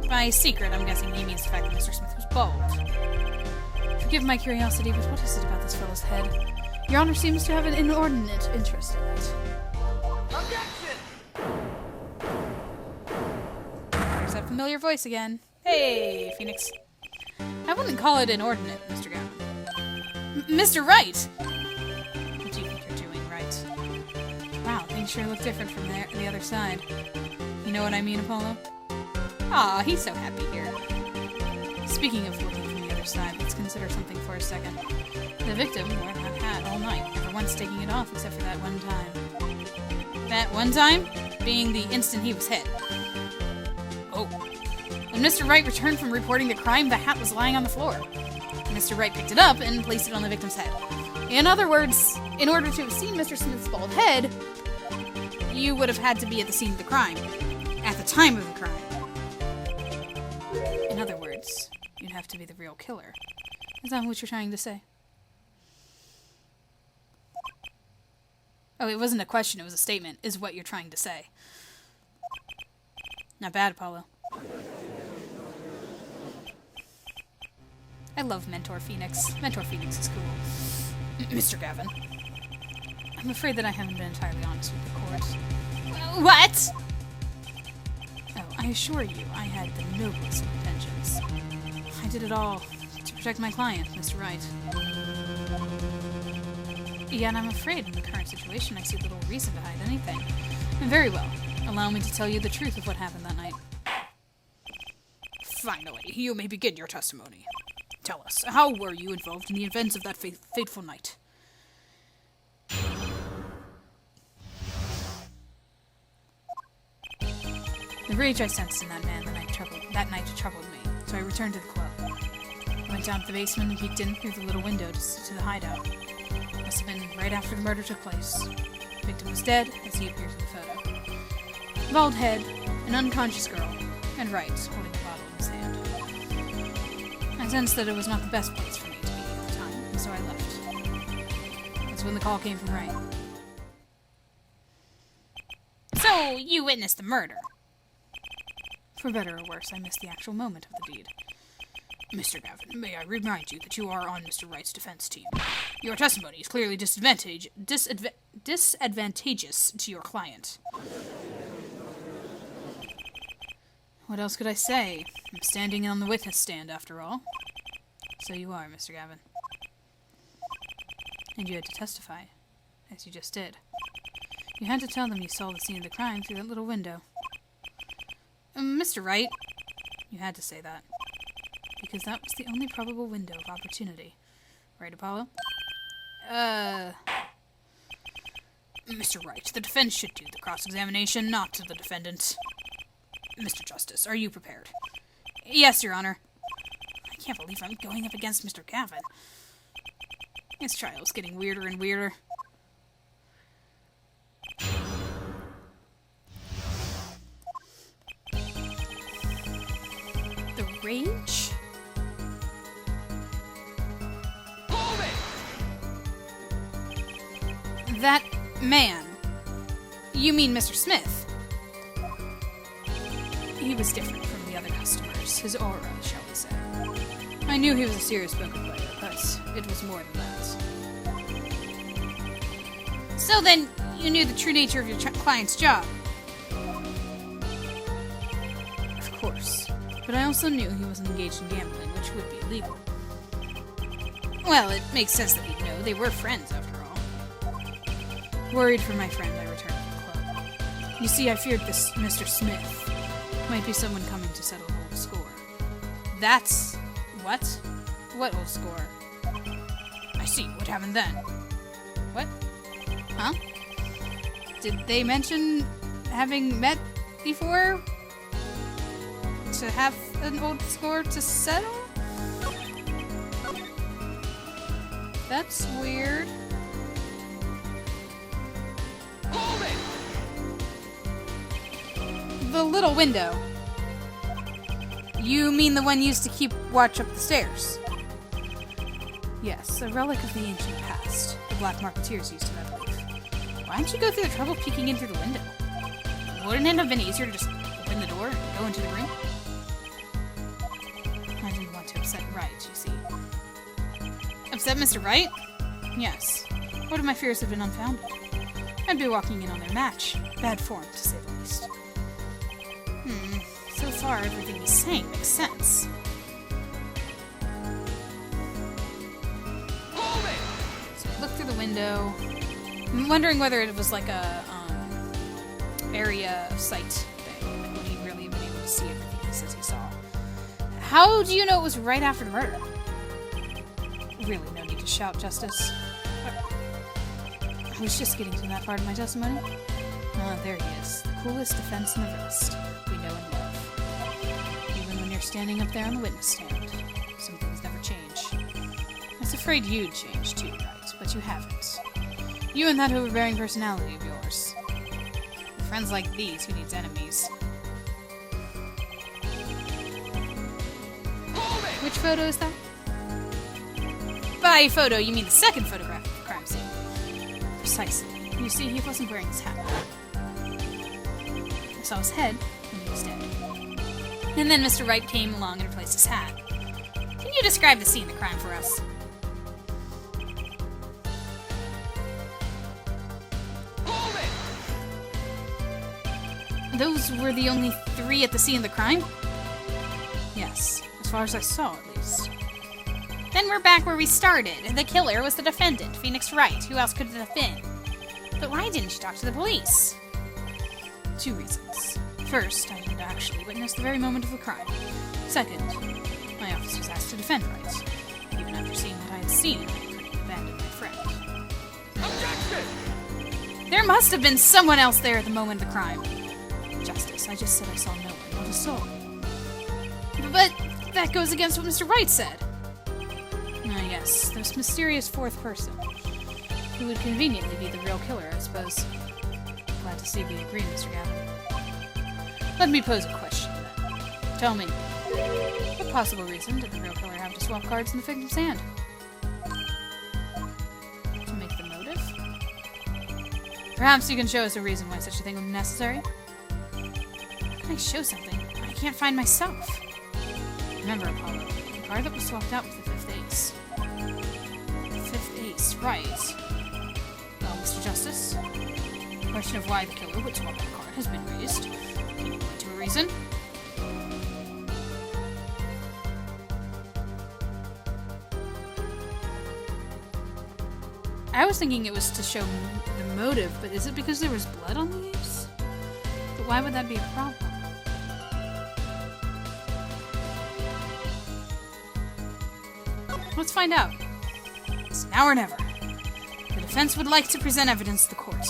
By secret, I'm guessing he means the fact that Mr. Smith was bald. Forgive my curiosity, but what is it about this fellow's head? Your Honor seems to have an inordinate interest in it. There's that familiar voice again. Hey, Phoenix. I wouldn't call it inordinate, Mr. Gavin. Mr. Wright! What do you think you're doing, Wright? Wow, things sure look different from the other side. You know what I mean, Apollo? Aw, he's so happy here. Speaking of looking from the other side, let's consider something for a second. The victim wore that hat all night, never once taking it off except for that one time. That one time? Being the instant he was hit. Oh. When Mr. Wright returned from reporting the crime, the hat was lying on the floor. Mr. Wright picked it up and placed it on the victim's head. In other words, in order to have seen Mr. Smith's bald head, you would have had to be at the scene of the crime. At the time of the crime. In other words, you'd have to be the real killer. Is that what you're trying to say? Oh, it wasn't a question, it was a statement. Is what you're trying to say. Not bad, Apollo. I love Mentor Phoenix. Mentor Phoenix is cool. Mr. Gavin. I'm afraid that I haven't been entirely honest with the court. What? Oh, I assure you, I had the noblest of intentions. I did it all to protect my client, Mr. Wright. Yet I'm afraid in the current situation I see little reason to hide anything. Very well. Allow me to tell you the truth of what happened that night. Finally, you may begin your testimony. Tell us, how were you involved in the events of that fateful night? The rage I sensed in that man that night troubled me, so I returned to the club. I went down to the basement and peeked in through the little window to the hideout. It must have been right after the murder took place. The victim was dead, as he appears in the photo. Bald head, an unconscious girl, and Wright holding a bottle in his hand. I sensed that it was not the best place for me to be at the time, and so I left. That's when the call came from Wright. So, you witnessed the murder? For better or worse, I missed the actual moment of the deed. Mr. Gavin, may I remind you that you are on Mr. Wright's defense team. Your testimony is clearly disadvantageous to your client. What else could I say? I'm standing on the witness stand, after all. So you are, Mr. Gavin. And you had to testify, as you just did. You had to tell them you saw the scene of the crime through that little window. Mr. Wright, you had to say that. Because that was the only probable window of opportunity. Right, Apollo? Mr. Wright, the defense should do the cross-examination, not to the defendant. Mr. Justice, are you prepared? Yes, Your Honor. I can't believe I'm going up against Mr. Gavin. This trial is getting weirder and weirder. The rage? That man. You mean Mr. Smith? He was different from the other customers. His aura, shall we say. I knew he was a serious poker player, but it was more than that. So then, you knew the true nature of your client's job? Of course. But I also knew he wasn't engaged in gambling, which would be illegal. Well, it makes sense that he'd know. They were friends, after all. Worried for my friend, I returned to the club. You see, I feared this Mr. Smith might be someone coming to settle an old score. That's... what? What old score? I see. What happened then? What? Huh? Did they mention having met before? To have an old score to settle? That's weird. The little window. You mean the one used to keep watch up the stairs? Yes, a relic of the ancient past. The Black Marketeers used it, I believe. Why didn't you go through the trouble of peeking in through the window? Wouldn't it have been easier to just open the door and go into the room? I didn't want to upset Wright, you see. Upset Mr. Wright? Yes. What if my fears had been unfounded? I'd be walking in on their match. Bad form, to say the least. So far, everything he's saying makes sense. So I looked through the window. I'm wondering whether it was like a area of sight thing. Like, would he really been able to see everything he says he saw? How do you know it was right after the murder? Really, no need to shout, Justice. I was just getting to that part of my testimony. Ah, there he is. The coolest defense in the list. We know and love. Even when you're standing up there on the witness stand, some things never change. I was afraid you'd change too, Wright, but you haven't. You and that overbearing personality of yours. With friends like these, who needs enemies? Which photo is that? By photo, you mean the second photograph of the crime scene. Precisely. You see, he wasn't wearing his hat. I saw his head when he was dead. And then Mr. Wright came along and replaced his hat. Can you describe the scene of the crime for us? Those were the only 3 at the scene of the crime? Yes, as far as I saw, at least. Then we're back where we started. The killer was the defendant, Phoenix Wright. Who else could it have been? But why didn't you talk to the police? 2 reasons. First, I didn't actually witness the very moment of the crime. Second, my office was asked to defend rights. Even after seeing what I had seen, I couldn't abandon my friend. Objection! There must have been someone else there at the moment of the crime. Justice, I just said I saw no one, not a soul. But that goes against what Mr. Wright said. Ah, yes, this mysterious 4th person, who would conveniently be the real killer, I suppose. Glad to see we agree, Mr. Gavin. Let me pose a question, then. Tell me, what possible reason did the real killer have to swap cards in the victim's hand? To make the motive? Perhaps you can show us a reason why such a thing would be necessary? How can I show something I can't find myself? Remember, Apollo, the card that was swapped out was the 5th ace. The 5th ace, right. Well, Mr. Justice, the question of why the killer would swap out a card has been raised. Can you point to a reason? I was thinking it was to show the motive, but is it because there was blood on the ace? But why would that be a problem? Let's find out. It's now or never. The defense would like to present evidence to the court.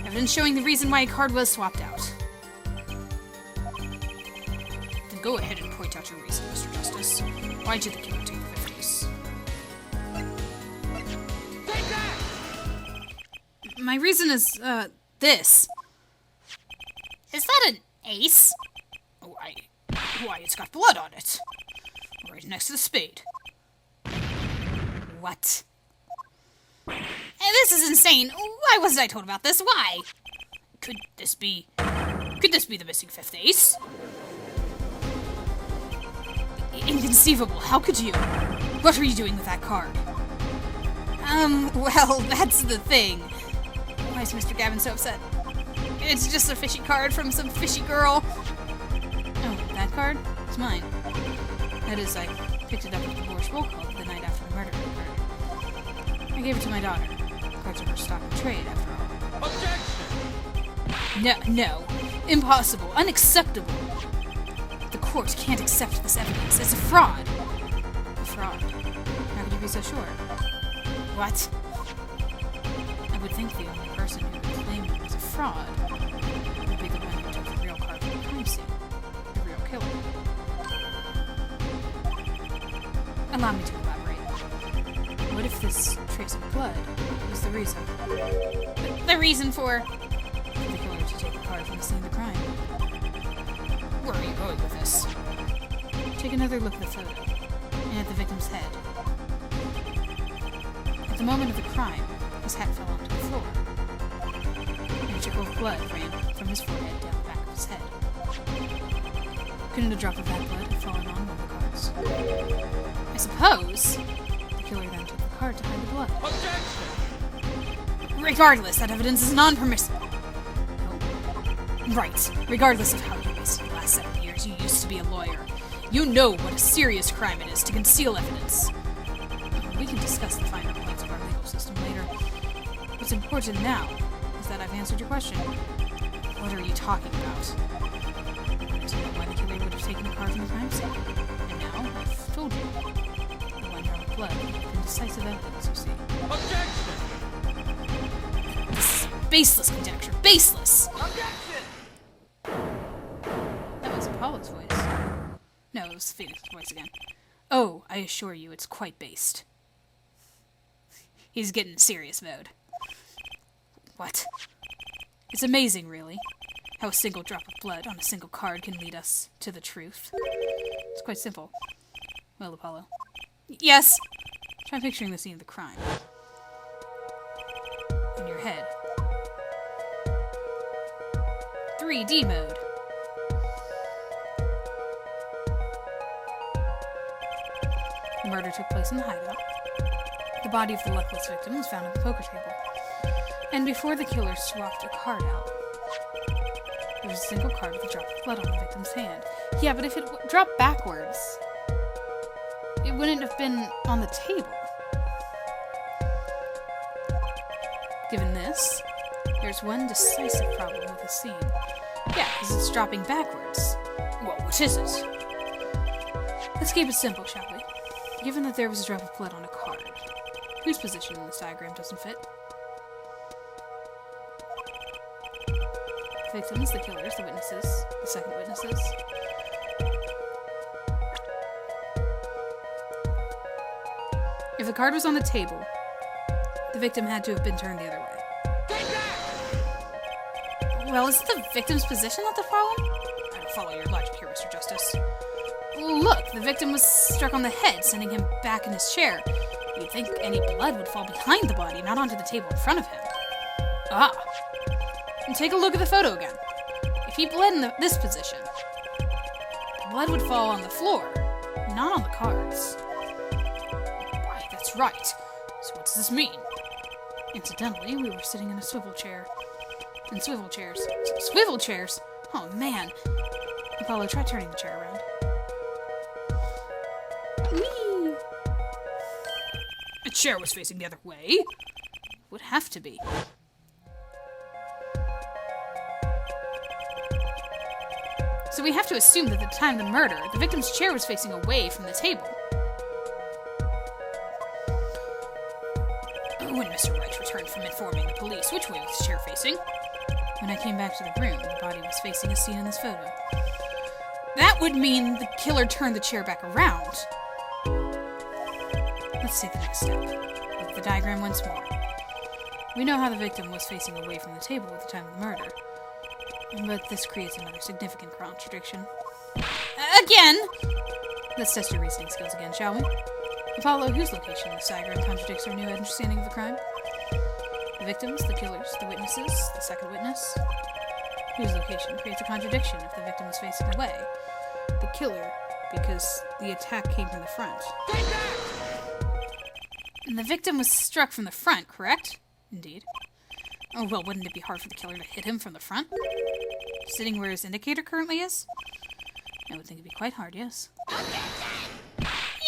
Evidence showing the reason why a card was swapped out. Then go ahead and point out your reason, Mr. Justice. Why did the killer take the 5th ace? Take that! My reason is, this. Is that an ace? Why, it's got blood on it. Right next to the spade. What? This is insane. Why wasn't I told about this? Why? Could this be the missing 5th ace? Inconceivable. How could you? What were you doing with that card? Well, that's the thing. Why is Mr. Gavin so upset? It's just a fishy card from some fishy girl. Oh, that card? It's mine. That is, I picked it up at the Borscht roll call the night after the murder occurred. I gave it to my daughter. Cards are for stock and trade, after all. Objection! No. Impossible. Unacceptable. The court can't accept this evidence. It's a fraud. A fraud? How could you be so sure? What? I would think the only person who would claim it was a fraud would be the one who took the real card from the crime scene. The real killer. Allow me to elaborate. What if this trace of blood was the reason? The reason for The killer to take the card from the scene of the crime. Where are you going with this? Take another look at the photo, and at the victim's head. At the moment of the crime, his hat fell onto the floor, and a trickle of blood ran from his forehead down the back of his head. Couldn't a drop of that blood have fallen on one of the cards? I suppose. The killer then took the card to hide the blood. Objection! Regardless, that evidence is non-permissible. Right. Regardless of how you wasted the last 7 years, you used to be a lawyer. You know what a serious crime it is to conceal evidence. We can discuss the finer points of our legal system later. What's important now is that I've answered your question. What are you talking about? I wanted to know why the killer would have taken the card from the crime scene. And now, I've told you. The one drop of blood and decisive evidence, you see. Objection! This is baseless conjecture. Baseless! Objection! That was Apollo's voice. No, it was Phoenix's voice again. Oh, I assure you, it's quite based. He's getting in serious mode. What? It's amazing, really, how a single drop of blood on a single card can lead us to the truth. It's quite simple. Well, Apollo. Yes. Try picturing the scene of the crime. In your head. 3D mode. The murder took place in the hideout. The body of the luckless victim was found at the poker table. And before the killer swapped a card out, there was a single card with a drop of blood on the victim's hand. Yeah, but if it dropped backwards, it wouldn't have been on the table. Given this, There's one decisive problem with the scene. Yeah, because it's dropping backwards. Well, what is it? Let's keep it simple, shall we? Given that there was a drop of blood on a card, whose position in this diagram doesn't fit? The victims, the killers, the witnesses, the second witnesses. If the card was on the table, the victim had to have been turned the other way. Well, is it the victim's position that's the problem? I don't follow your logic here, Mr. Justice. Look, the victim was struck on the head, sending him back in his chair. You'd think any blood would fall behind the body, not onto the table in front of him. Ah. And take a look at the photo again. If he bled in this position, the blood would fall on the floor, not on the cards. Why, that's right. So what does this mean? Incidentally, we were sitting in a swivel chair. And swivel chairs. Swivel chairs? Oh, man. Apollo, try turning the chair around. Whee! A chair was facing the other way. Would have to be. So we have to assume that at the time of the murder, the victim's chair was facing away from the table. When Mr. Wright returned from informing the police, which way was his chair facing? When I came back to the room, the body was facing as seen in this photo. That would mean the killer turned the chair back around. Let's take the next step. Look at the diagram once more. We know how the victim was facing away from the table at the time of the murder. But this creates another significant contradiction. Again! Let's test your reasoning skills again, shall we? Apollo, whose location in this diagram contradicts our new understanding of the crime? The victims, the killers, the witnesses, the second witness? Whose location creates a contradiction if the victim was facing away? The killer, because the attack came from the front. And the victim was struck from the front, correct? Indeed. Oh, well, wouldn't it be hard for the killer to hit him from the front? Sitting where his indicator currently is? I would think it'd be quite hard, yes.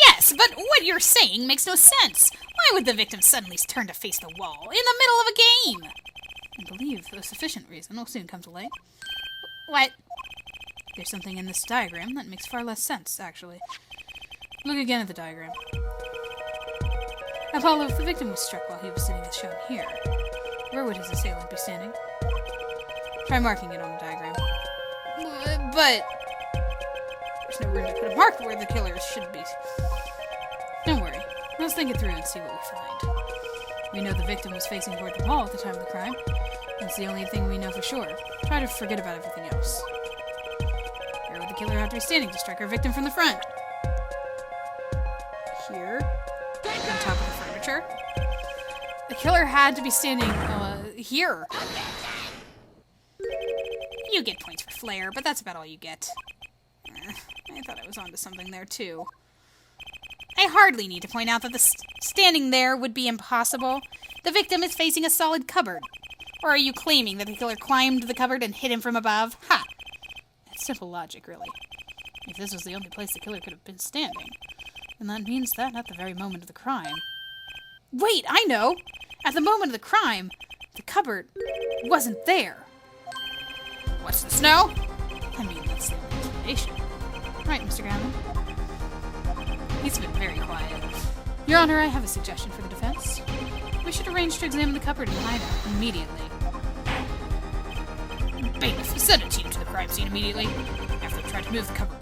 Yes, but what you're saying makes no sense. Why would the victim suddenly turn to face the wall in the middle of a game? I believe a sufficient reason will soon come to light. What? There's something in this diagram that makes far less sense, actually. Look again at the diagram. Apollo, if the victim was struck while he was sitting as shown here, where would his assailant be standing? Try marking it on the diagram. But there's no room to put a mark where the killer should be. Don't worry. Let's think it through and see what we find. We know the victim was facing toward the wall at the time of the crime. That's the only thing we know for sure. Try to forget about everything else. Where would the killer have to be standing to strike our victim from the front? Here? On top of the furniture? The killer had to be standing, here. you get points for flair, but that's about all you get. I thought I was onto something there, too. I hardly need to point out that the standing there would be impossible. The victim is facing a solid cupboard. Or are you claiming that the killer climbed the cupboard and hit him from above? Ha! That's simple logic, really. If this was the only place the killer could have been standing, then that means that at the very moment of the crime... Wait, I know! At the moment of the crime, the cupboard wasn't there. What's this now? I mean, that's the only explanation. Right, Mr. Gammon? He's been very quiet. Your Honor, I have a suggestion for the defense. We should arrange to examine the cupboard and hideout immediately. Bailiff, send a team to the crime scene immediately, after they try to move the cupboard.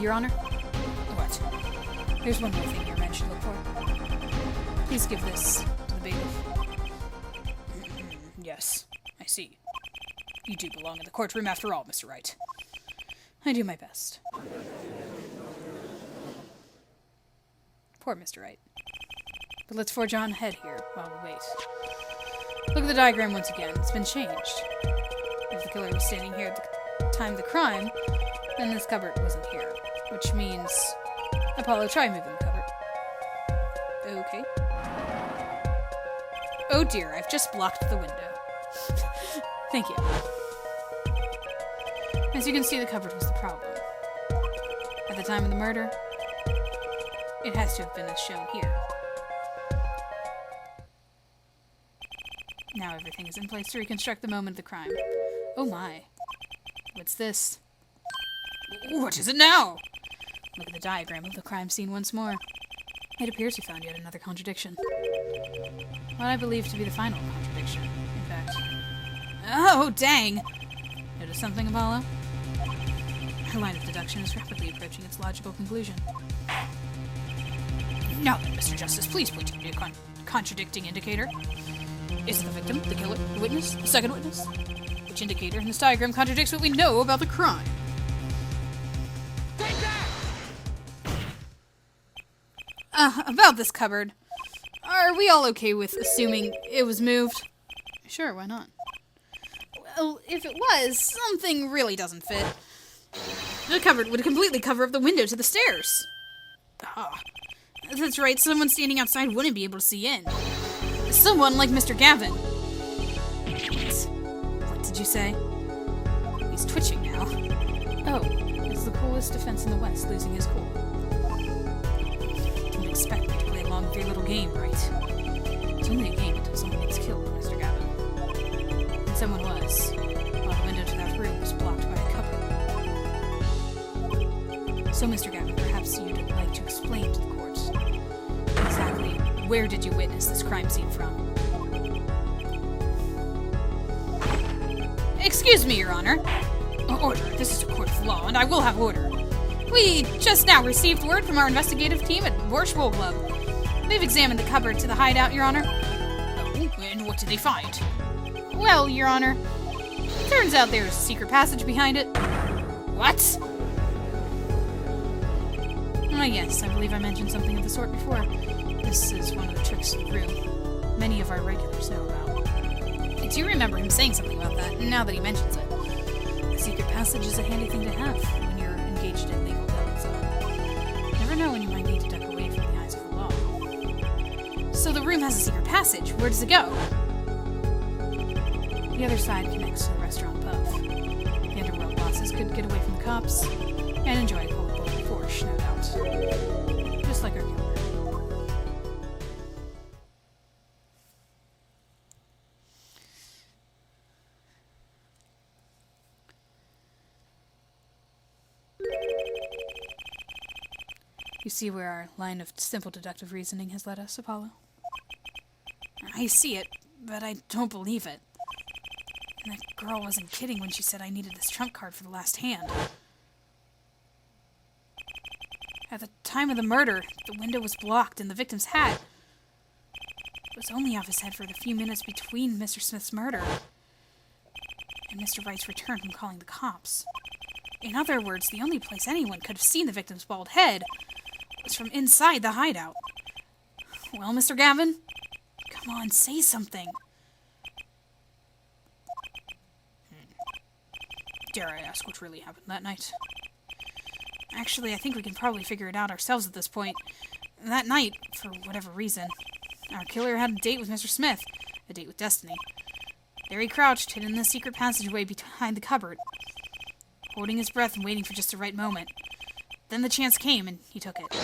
Your Honor? What? Here's one more thing your men should look for. Please give this to the bailiff. Yes, I see. You do belong in the courtroom after all, Mr. Wright. I do my best. Poor Mr. Wright. But let's forge on ahead here while we wait. Look at the diagram once again. It's been changed. If the killer was standing here at the time of the crime, then this cupboard wasn't here. Which means... Apollo, try moving the cupboard. Okay. Oh dear, I've just blocked the window. Thank you. As you can see, the cupboard was the problem. At the time of the murder, it has to have been as shown here. Now everything is in place to reconstruct the moment of the crime. Oh my. What's this? What is it now? Look at the diagram of the crime scene once more. It appears we found yet another contradiction. What I believe to be the final contradiction, in fact. Oh, dang! Notice something, Apollo? Our line of deduction is rapidly approaching its logical conclusion. Now then, Mr. Justice, please point to me a contradicting indicator. Is it the victim, the killer, the witness, the second witness? Which indicator in this diagram contradicts what we know about the crime? About this cupboard. Are we all okay with assuming it was moved? Sure, why not? Well, if it was, something really doesn't fit. The cupboard would completely cover up the window to the stairs. Ah, That's right, someone standing outside wouldn't be able to see in. Someone like Mr. Gavin. What did you say? He's twitching now. Oh, it's the coolest defense in the West losing his cool. Don't expect me to play along with your little game, right? It's only a game until someone gets killed, Mr. Gavin. And someone was. While the window to that room was blocked by a cupboard. So, Mr. Gavin, perhaps you'd like to explain to the court exactly where did you witness this crime scene from? excuse me, Your Honor. Order. This is a court of law, and I will have order. We just now received word from our investigative team at Borscht Wool Club. They've examined the cupboard to the hideout, Your Honor. Oh, and what did they find? Well, Your Honor, turns out there's a secret passage behind it. What? Yes, I believe I mentioned something of the sort before. This is one of the tricks of the room. Many of our regulars know about. I do remember him saying something about that, now that he mentions it. A secret passage is a handy thing to have when you're engaged in legal goings-on. Never know when you might need to duck away from the eyes of the law. So the room has a secret passage. Where does it go? The other side connects to the restaurant above. The underworld bosses could get away from the cops and enjoy a cold bowl of Forsh, no doubt. Just like our killer. You see where our line of simple deductive reasoning has led us, Apollo? I see it, but I don't believe it. And that girl wasn't kidding when she said I needed this trump card for the last hand. At the time of the murder, the window was blocked and the victim's hat was only off his head for the few minutes between Mr. Smith's murder and Mr. Wright's return from calling the cops. In other words, the only place anyone could have seen the victim's bald head was from inside the hideout. Well, Mr. Gavin, come on, say something. Dare I ask what really happened that night? Actually, I think we can probably figure it out ourselves at this point. That night, for whatever reason, our killer had a date with Mr. Smith, a date with destiny. There he crouched, hidden in the secret passageway behind the cupboard, holding his breath and waiting for just the right moment. Then the chance came, and he took it.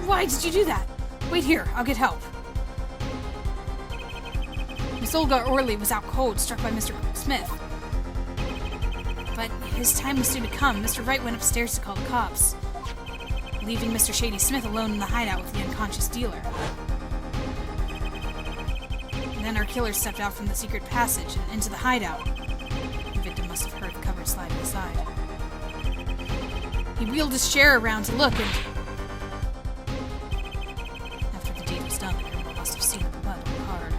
Why did you do that? Wait here, I'll get help. Miss Olga Orley was out cold, struck by Mr. Smith. But his time was soon to come. Mr. Wright went upstairs to call the cops, leaving Mr. Shady Smith alone in the hideout with the unconscious dealer. And then our killer stepped out from the secret passage and into the hideout. The victim must have heard the cupboard sliding aside. He wheeled his chair around to look, and after the deed was done, the criminal must have seen the blood on the card.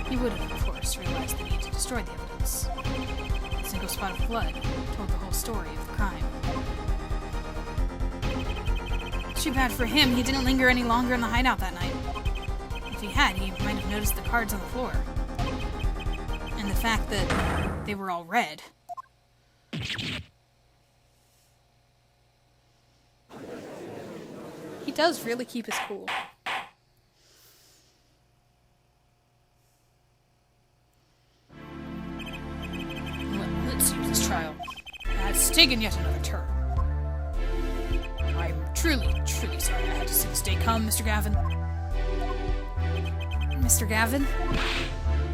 He would have, of course, realized the need to destroy the evidence. A single spot of blood told the whole story of the crime. Too bad for him, he didn't linger any longer in the hideout that night. If he had, he might have noticed the cards on the floor. And the fact that they were all red. He does really keep his cool. Well, it seems this trial has taken yet another turn. Truly, truly sorry I had to see this day come, Mr. Gavin. Mr. Gavin?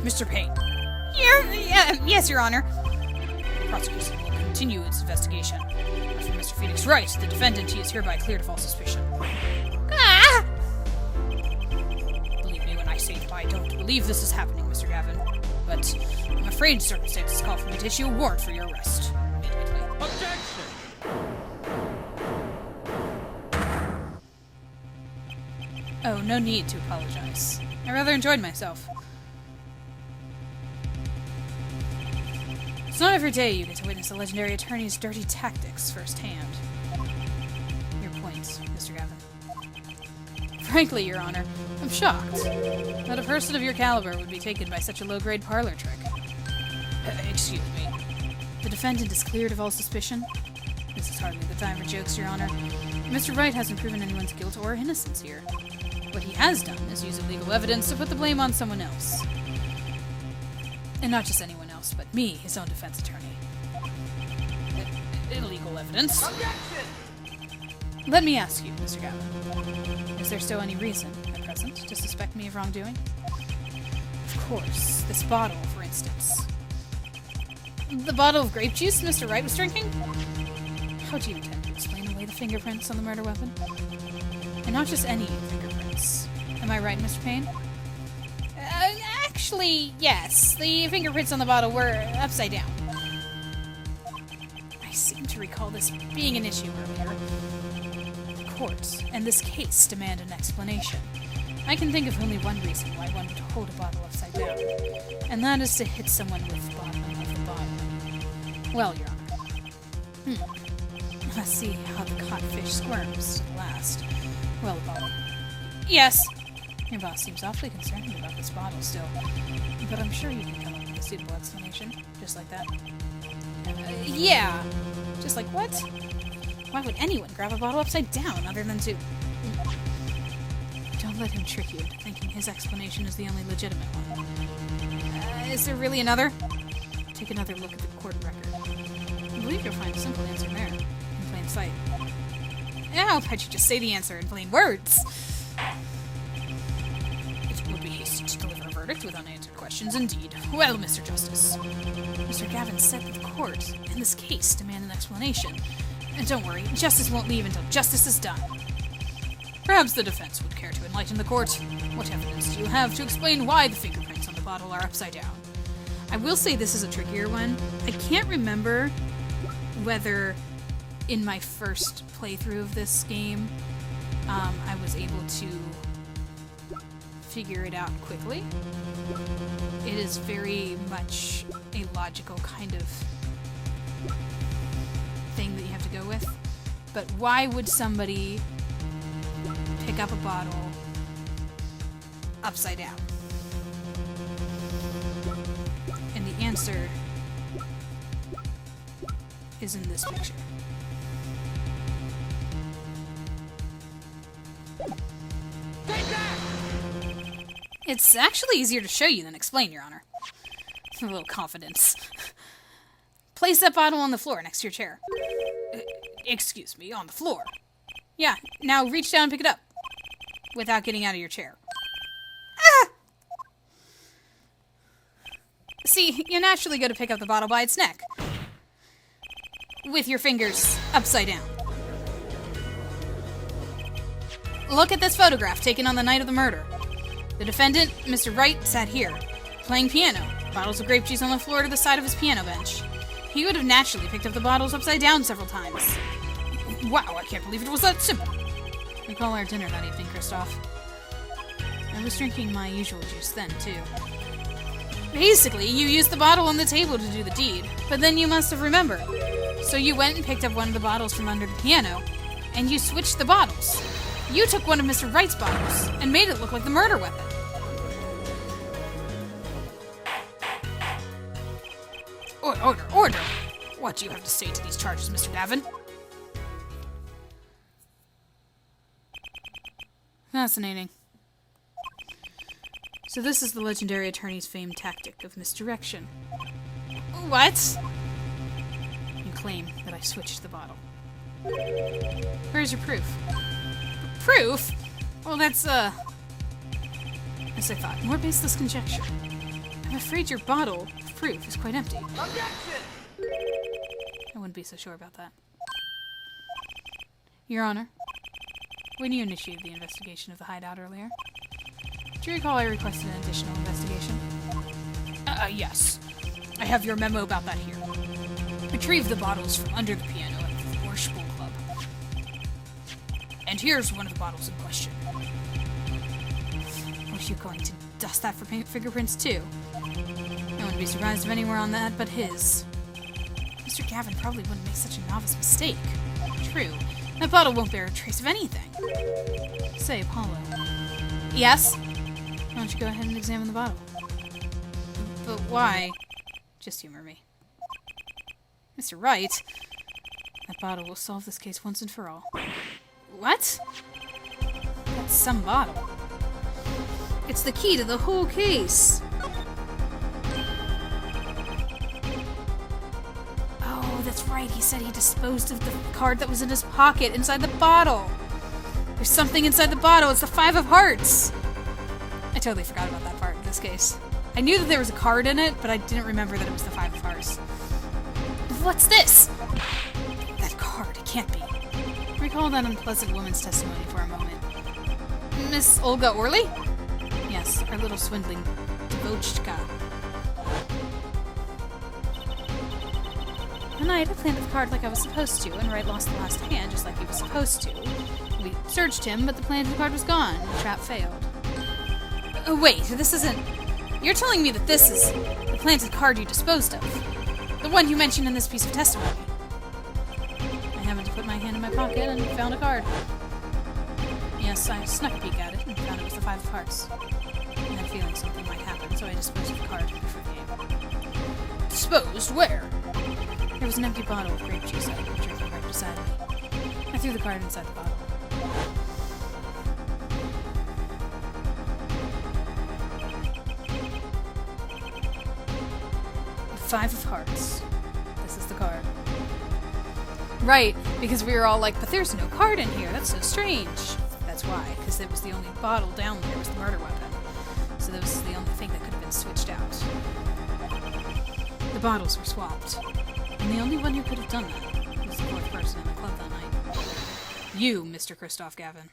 Mr. Payne. Yes, Your Honor. The prosecution will continue its investigation. As for Mr. Phoenix Wright, the defendant, he is hereby cleared of all suspicion. Ah! Believe me when I say that I don't believe this is happening, Mr. Gavin. But I'm afraid circumstances call for me to issue a warrant for your arrest. Immediately. Objection! Oh, no need to apologize. I rather enjoyed myself. It's not every day you get to witness a legendary attorney's dirty tactics firsthand. Your points, Mr. Gavin. Frankly, Your Honor, I'm shocked that a person of your caliber would be taken by such a low-grade parlor trick. Excuse me. The defendant is cleared of all suspicion? This is hardly the time for jokes, Your Honor. Mr. Wright hasn't proven anyone's guilt or innocence here. What he has done is use illegal evidence to put the blame on someone else. And not just anyone else, but me, his own defense attorney. Illegal evidence? Objection! Let me ask you, Mr. Gavin. Is there still any reason, at present, to suspect me of wrongdoing? Of course. This bottle, for instance. The bottle of grape juice Mr. Wright was drinking? How do you intend to explain away the fingerprints on the murder weapon? And not just any fingerprints. Am I right, Mr. Payne? Actually, yes. The fingerprints on the bottle were upside down. I seem to recall this being an issue earlier. The court and this case demand an explanation. I can think of only one reason why one would hold a bottle upside down, and that is to hit someone with the bottom of the bottle. Well, Your Honor. Let's see how the caught fish squirms at last. Well, bottle. Yes. Your boss seems awfully concerned about this bottle still, but I'm sure you can come up with a suitable explanation, just like that. Yeah. Just like what? Why would anyone grab a bottle upside down other than to... Don't let him trick you into thinking his explanation is the only legitimate one. Is there really another? Take another look at the court record. I believe you'll find a simple answer there, in plain sight. How about you just say the answer in plain words? It would be hasty to deliver a verdict with unanswered questions, indeed. Well, Mr. Justice, Mr. Gavin said that the court and this case demand an explanation. And don't worry, justice won't leave until justice is done. Perhaps the defense would care to enlighten the court. What evidence do you have to explain why the fingerprints on the bottle are upside down? I will say this is a trickier one. I can't remember whether in my first playthrough of this game I was able to figure it out quickly. It is very much a logical kind of thing that you have to go with. But why would somebody pick up a bottle upside down? And the answer is in this picture. It's actually easier to show you than explain, Your Honor. A little confidence. Place that bottle on the floor next to your chair. Excuse me, on the floor. Yeah, now reach down and pick it up. Without getting out of your chair. Ah! See, you're naturally going to pick up the bottle by its neck. With your fingers upside down. Look at this photograph taken on the night of the murder. The defendant, Mr. Wright, sat here, playing piano, bottles of grape juice on the floor to the side of his piano bench. He would have naturally picked up the bottles upside down several times. Wow, I can't believe it was that simple. Recall our dinner that evening, Christoph. I was drinking my usual juice then, too. Basically, you used the bottle on the table to do the deed, but then you must have remembered. So you went and picked up one of the bottles from under the piano, and you switched the bottles. You took one of Mr. Wright's bottles and made it look like the murder weapon. Order, order! What do you have to say to these charges, Mr. Gavin? Fascinating. So this is the legendary attorney's famed tactic of misdirection. What? You claim that I switched the bottle. Where's your proof? Proof? Well, that's, as I thought, more baseless conjecture. I'm afraid your bottle of proof is quite empty. Objection! I wouldn't be so sure about that. Your Honor, when you initiated the investigation of the hideout earlier, do you recall I requested an additional investigation? Yes. I have your memo about that here. Retrieve the bottles from under the piano at the Borscht Bowl Club. And here's one of the bottles in question. Was you going to dust that for fingerprints too? I wouldn't be surprised if anywhere on that but his. Mr. Gavin probably wouldn't make such a novice mistake. True. That bottle won't bear a trace of anything. Say, Apollo. Yes? Why don't you go ahead and examine the bottle? But why? Just humor me. Mr. Wright, that bottle will solve this case once and for all. What? That's some bottle. It's the key to the whole case. Oh, that's right. He said he disposed of the card that was in his pocket inside the bottle. There's something inside the bottle. It's the Five of Hearts. I totally forgot about that part in this case. I knew that there was a card in it, but I didn't remember that it was the Five of Hearts. What's this? That card. It can't be. Recall that unpleasant woman's testimony for a moment. Miss Olga Orley? Yes, our little swindling debauchka. The night I planted the card like I was supposed to, and Wright lost the last hand just like he was supposed to. We searched him, but the planted card was gone. The trap failed. Wait, this isn't... You're telling me that this is the planted card you disposed of? The one you mentioned in this piece of testimony? I happened to put my hand in my pocket and found a card. Yes, I snuck a peek at it and found it was the Five of Hearts. I had a feeling something might happen, so I disposed of the card before the game. Disposed? Where? There was an empty bottle of grape juice I had been drinking right beside me. I threw the card inside the bottle. Five of Hearts. This is the card. Right, because we were all like, but there's no card in here. That's so strange. That's why, because it was the only bottle down there was the murder weapon. So this was the only thing that could have been switched out. The bottles were swapped. And the only one who could have done that was the fourth person in the club that night. You, Mr. Christoph Gavin.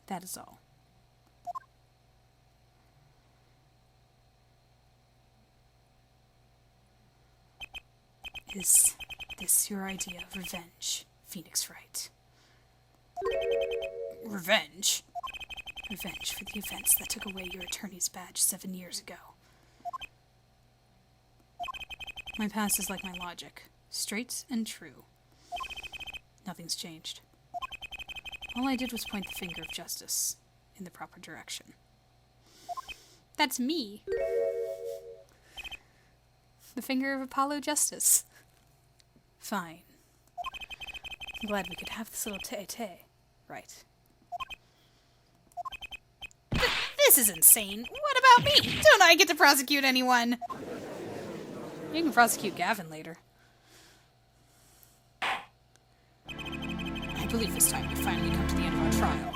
That is all. Is this your idea of revenge, Phoenix Wright? Revenge? Revenge for the events that took away your attorney's badge 7 years ago. My past is like my logic. Straight and true. Nothing's changed. All I did was point the finger of justice in the proper direction. That's me. The finger of Apollo Justice. Fine. I'm glad we could have this little tete-a-tete. Right. This is insane. What about me? Don't I get to prosecute anyone? You can prosecute Gavin later. I believe this time we've finally come to the end of our trial.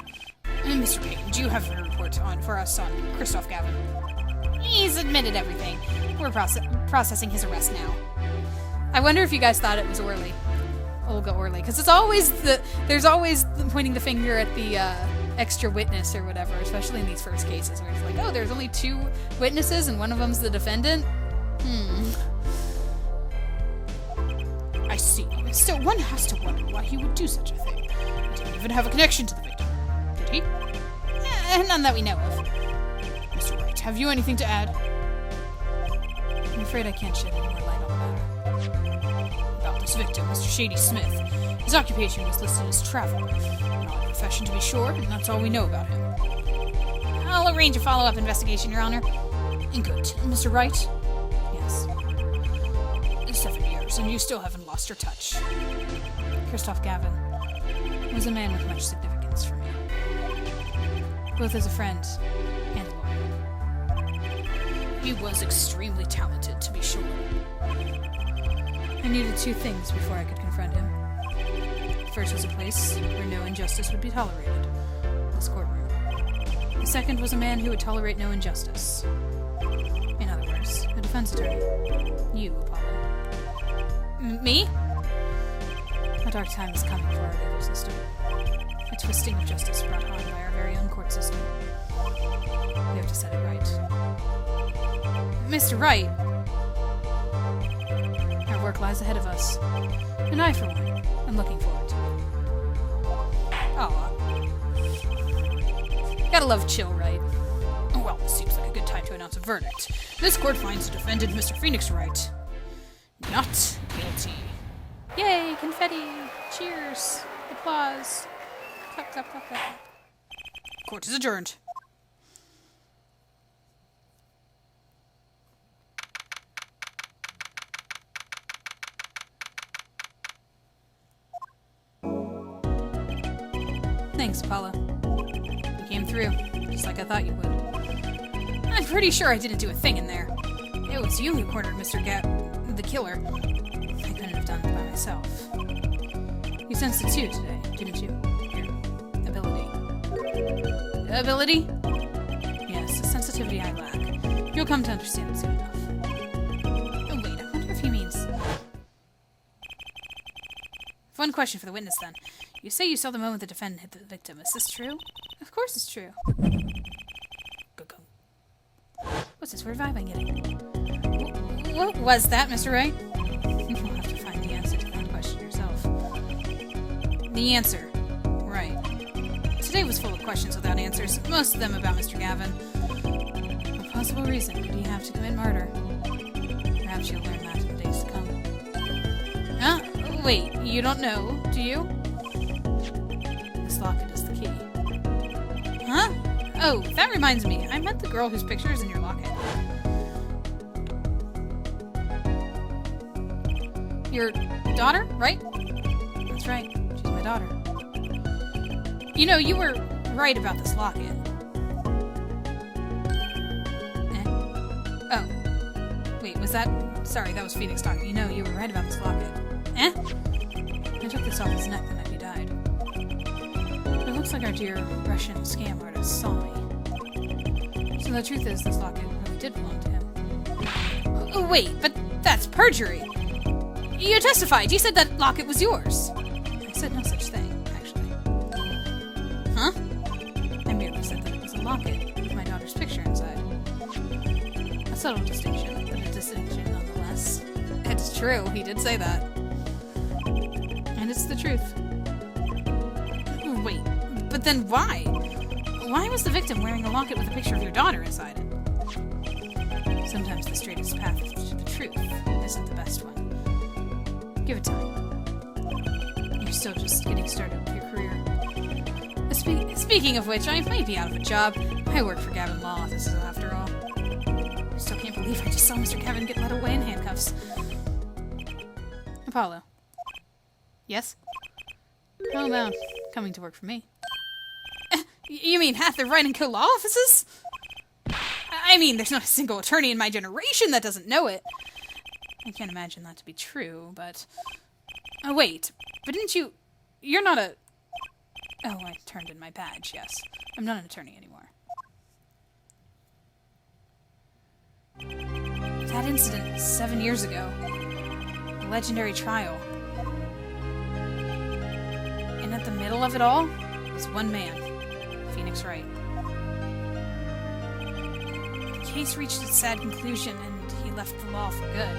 Mr. Payton, do you have a report for us on Christoph Gavin? He's admitted everything. We're processing his arrest now. I wonder if you guys thought it was Orley. Olga Orley. Because there's always pointing the finger at the extra witness or whatever, especially in these first cases where it's like, oh, there's only 2 witnesses and one of them's the defendant? I see. So one has to wonder why he would do such a thing. He didn't even have a connection to the victim, did he? None that we know of. Mr. Wright, have you anything to add? I'm afraid I can't shed any more light on the matter. About this victim, Mr. Shady Smith. His occupation was listed as traveler. An odd profession to be sure, and that's all we know about him. I'll arrange a follow-up investigation, Your Honor. Good. Mr. Wright? Yes. 7 years, and you still haven't lost your touch. Christoph Gavin was a man with much significance for me, both as a friend and a lawyer. He was extremely talented, to be sure. I needed two things before I could confront him. First was a place where no injustice would be tolerated, this courtroom. The second was a man who would tolerate no injustice. In other words, a defense attorney. You, Apollo. Me? A dark time is coming for our legal system. A twisting of justice brought on by our very own court system. We have to set it right. Mr. Wright? Our work lies ahead of us, and I, for one, am looking forward to it. Aw. Gotta love chill, right? Well, this seems like a good time to announce a verdict. This court finds the defendant, Mr. Phoenix Wright, not guilty. Yay! Confetti! Cheers! Applause! Clap, clap, clap, clap. Court is adjourned. Thanks, Apollo. You came through, just like I thought you would. I'm pretty sure I didn't do a thing in there. It was you who cornered Mr. the killer. I couldn't have done it by myself. You sensed it too today, didn't you? Your ability. Ability? Yes, a sensitivity I lack. You'll come to understand it soon enough. Oh, wait, I wonder if he means... One question for the witness, then. You say you saw the moment the defendant hit the victim. Is this true? Of course it's true. Go. What's this weird vibe I'm getting? What was that, Mr. Wright? You'll have to find the answer to that question yourself. The answer. Right. Today was full of questions without answers, most of them about Mr. Gavin. What possible reason could he have to commit murder? Perhaps you'll learn that in the days to come. Huh? Wait, you don't know, do you? This locket is the key. Huh? Oh, that reminds me. I met the girl whose picture is in your locket. Your daughter, right? That's right. She's my daughter. You know, you were right about this locket. Oh. Wait, was that... Sorry, that was Phoenix talking. You know, you were right about this locket. Eh? I took this off his neck the night he died. But it looks like our dear Russian scam artist saw me. So the truth is, this locket really did belong to him. Oh, wait, but that's perjury. You testified. You said that locket was yours. I said no such thing, actually. Huh? I merely said that it was a locket with my daughter's picture inside. A subtle distinction, but a distinction nonetheless. It's true. He did say that. And it's the truth. Wait, but then why? Why was the victim wearing a locket with a picture of your daughter inside it? Sometimes the straightest path to the truth isn't the best one. Give it time. You're still just getting started with your career. Speaking of which, I might be out of a job. I work for Gavin Law offices after all. I still can't believe I just saw Mr. Gavin get led away in handcuffs. Apollo. Yes? How about coming to work for me? You mean half the Wright & Co. law offices? I mean, there's not a single attorney in my generation that doesn't know it. I can't imagine that to be true, but... Oh, wait. But didn't you... You're not a... Oh, I turned in my badge, yes. I'm not an attorney anymore. That incident 7 years ago. The legendary trial. And at the middle of it all was one man. Phoenix Wright. The case reached its sad conclusion and he left the law for good.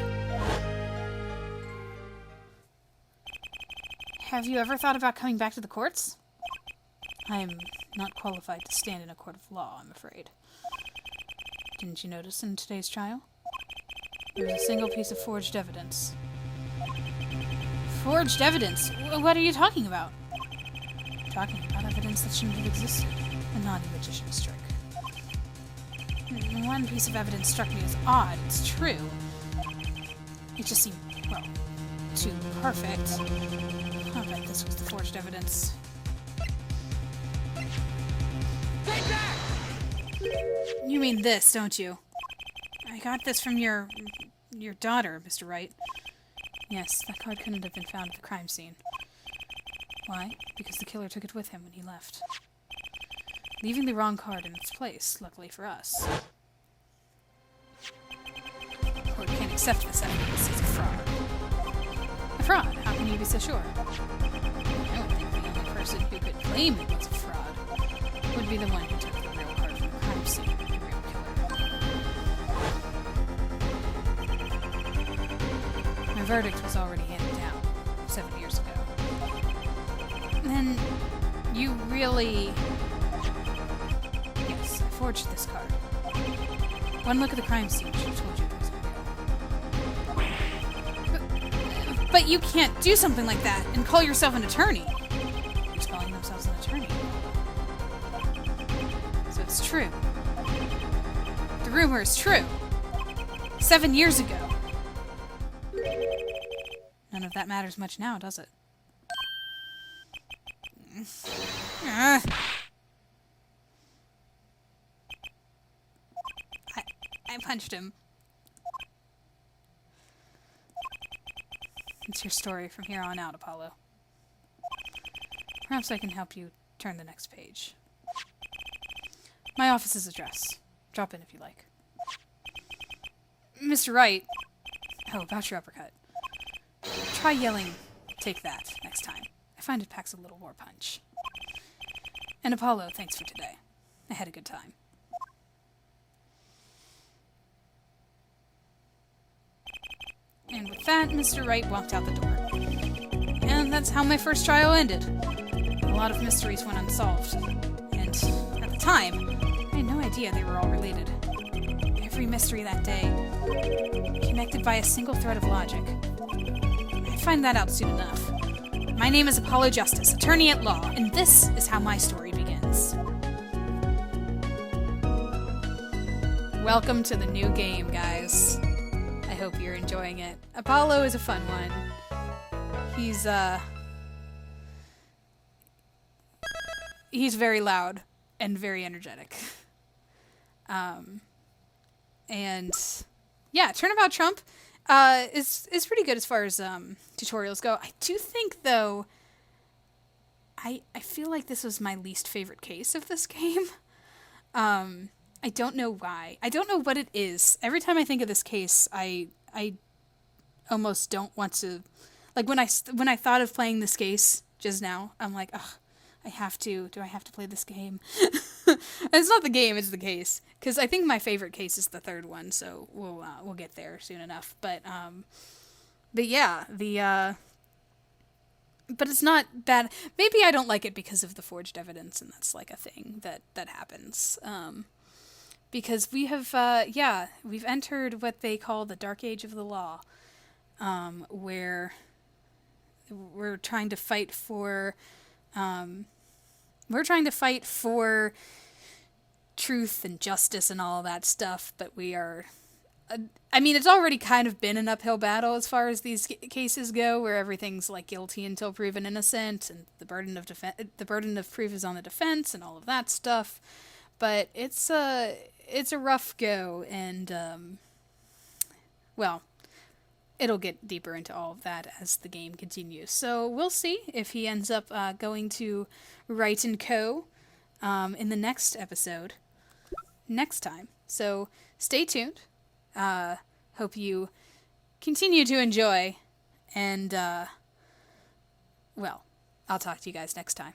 Have you ever thought about coming back to the courts? I am not qualified to stand in a court of law, I'm afraid. Didn't you notice in today's trial? There was a single piece of forged evidence. Forged evidence? What are you talking about? Talking about evidence that shouldn't have existed. A naughty magician's trick. One piece of evidence struck me as odd. It's true. It just seemed, well, too perfect. I'll bet this was the forged evidence. Take that! You mean this, don't you? I got this from your daughter, Mr. Wright. Yes, that card couldn't have been found at the crime scene. Why? Because the killer took it with him when he left. Leaving the wrong card in its place, luckily for us. Court can't accept this evidence as a fraud. A fraud? How can you be so sure? I would think the only person who could claim it was a fraud would be the one who took the real card from the crime scene, the real killer. My verdict was already handed down 7 years ago. Then, you really... Yes, I forged this card. One look at the crime scene should have told you it was real. But you can't do something like that and call yourself an attorney. Who's calling themselves an attorney? So it's true. The rumor is true. 7 years ago. None of that matters much now, does it? I punched him. It's your story from here on out, Apollo. Perhaps I can help you turn the next page. My office's address. Drop in if you like. Mr. Wright. Oh, about your uppercut. Try yelling, "Take that," next time. I find it packs a little more punch. And Apollo, thanks for today. I had a good time. And with that, Mr. Wright walked out the door. And that's how my first trial ended. A lot of mysteries went unsolved. And at the time, I had no idea they were all related. Every mystery that day, connected by a single thread of logic. I'd find that out soon enough. My name is Apollo Justice, attorney at law, and this is how my story begins. Welcome to the new game, guys. I hope you're enjoying it. Apollo is a fun one. He's very loud and very energetic. And yeah, Turnabout Trump is pretty good as far as tutorials go. I do think, though, I feel like this was my least favorite case of this game. I don't know why. I don't know what it is. Every time I think of this case, I almost don't want to... Like, when I thought of playing this case just now, I'm like, ugh, I have to. Do I have to play this game? It's not the game, it's the case. Because I think my favorite case is the third one, so we'll get there soon enough. But yeah, but it's not bad. Maybe I don't like it because of the forged evidence, and that's like a thing that happens. Because we have, we've entered what they call the Dark Age of the Law, where we're trying to fight for, truth and justice and all that stuff, but we are, it's already kind of been an uphill battle as far as these cases go, where everything's like guilty until proven innocent, and the burden of proof is on the defense and all of that stuff. But it's a rough go, and it'll get deeper into all of that as the game continues. So we'll see if he ends up going to Wright & Co. In the next episode next time. So stay tuned. Hope you continue to enjoy, and I'll talk to you guys next time.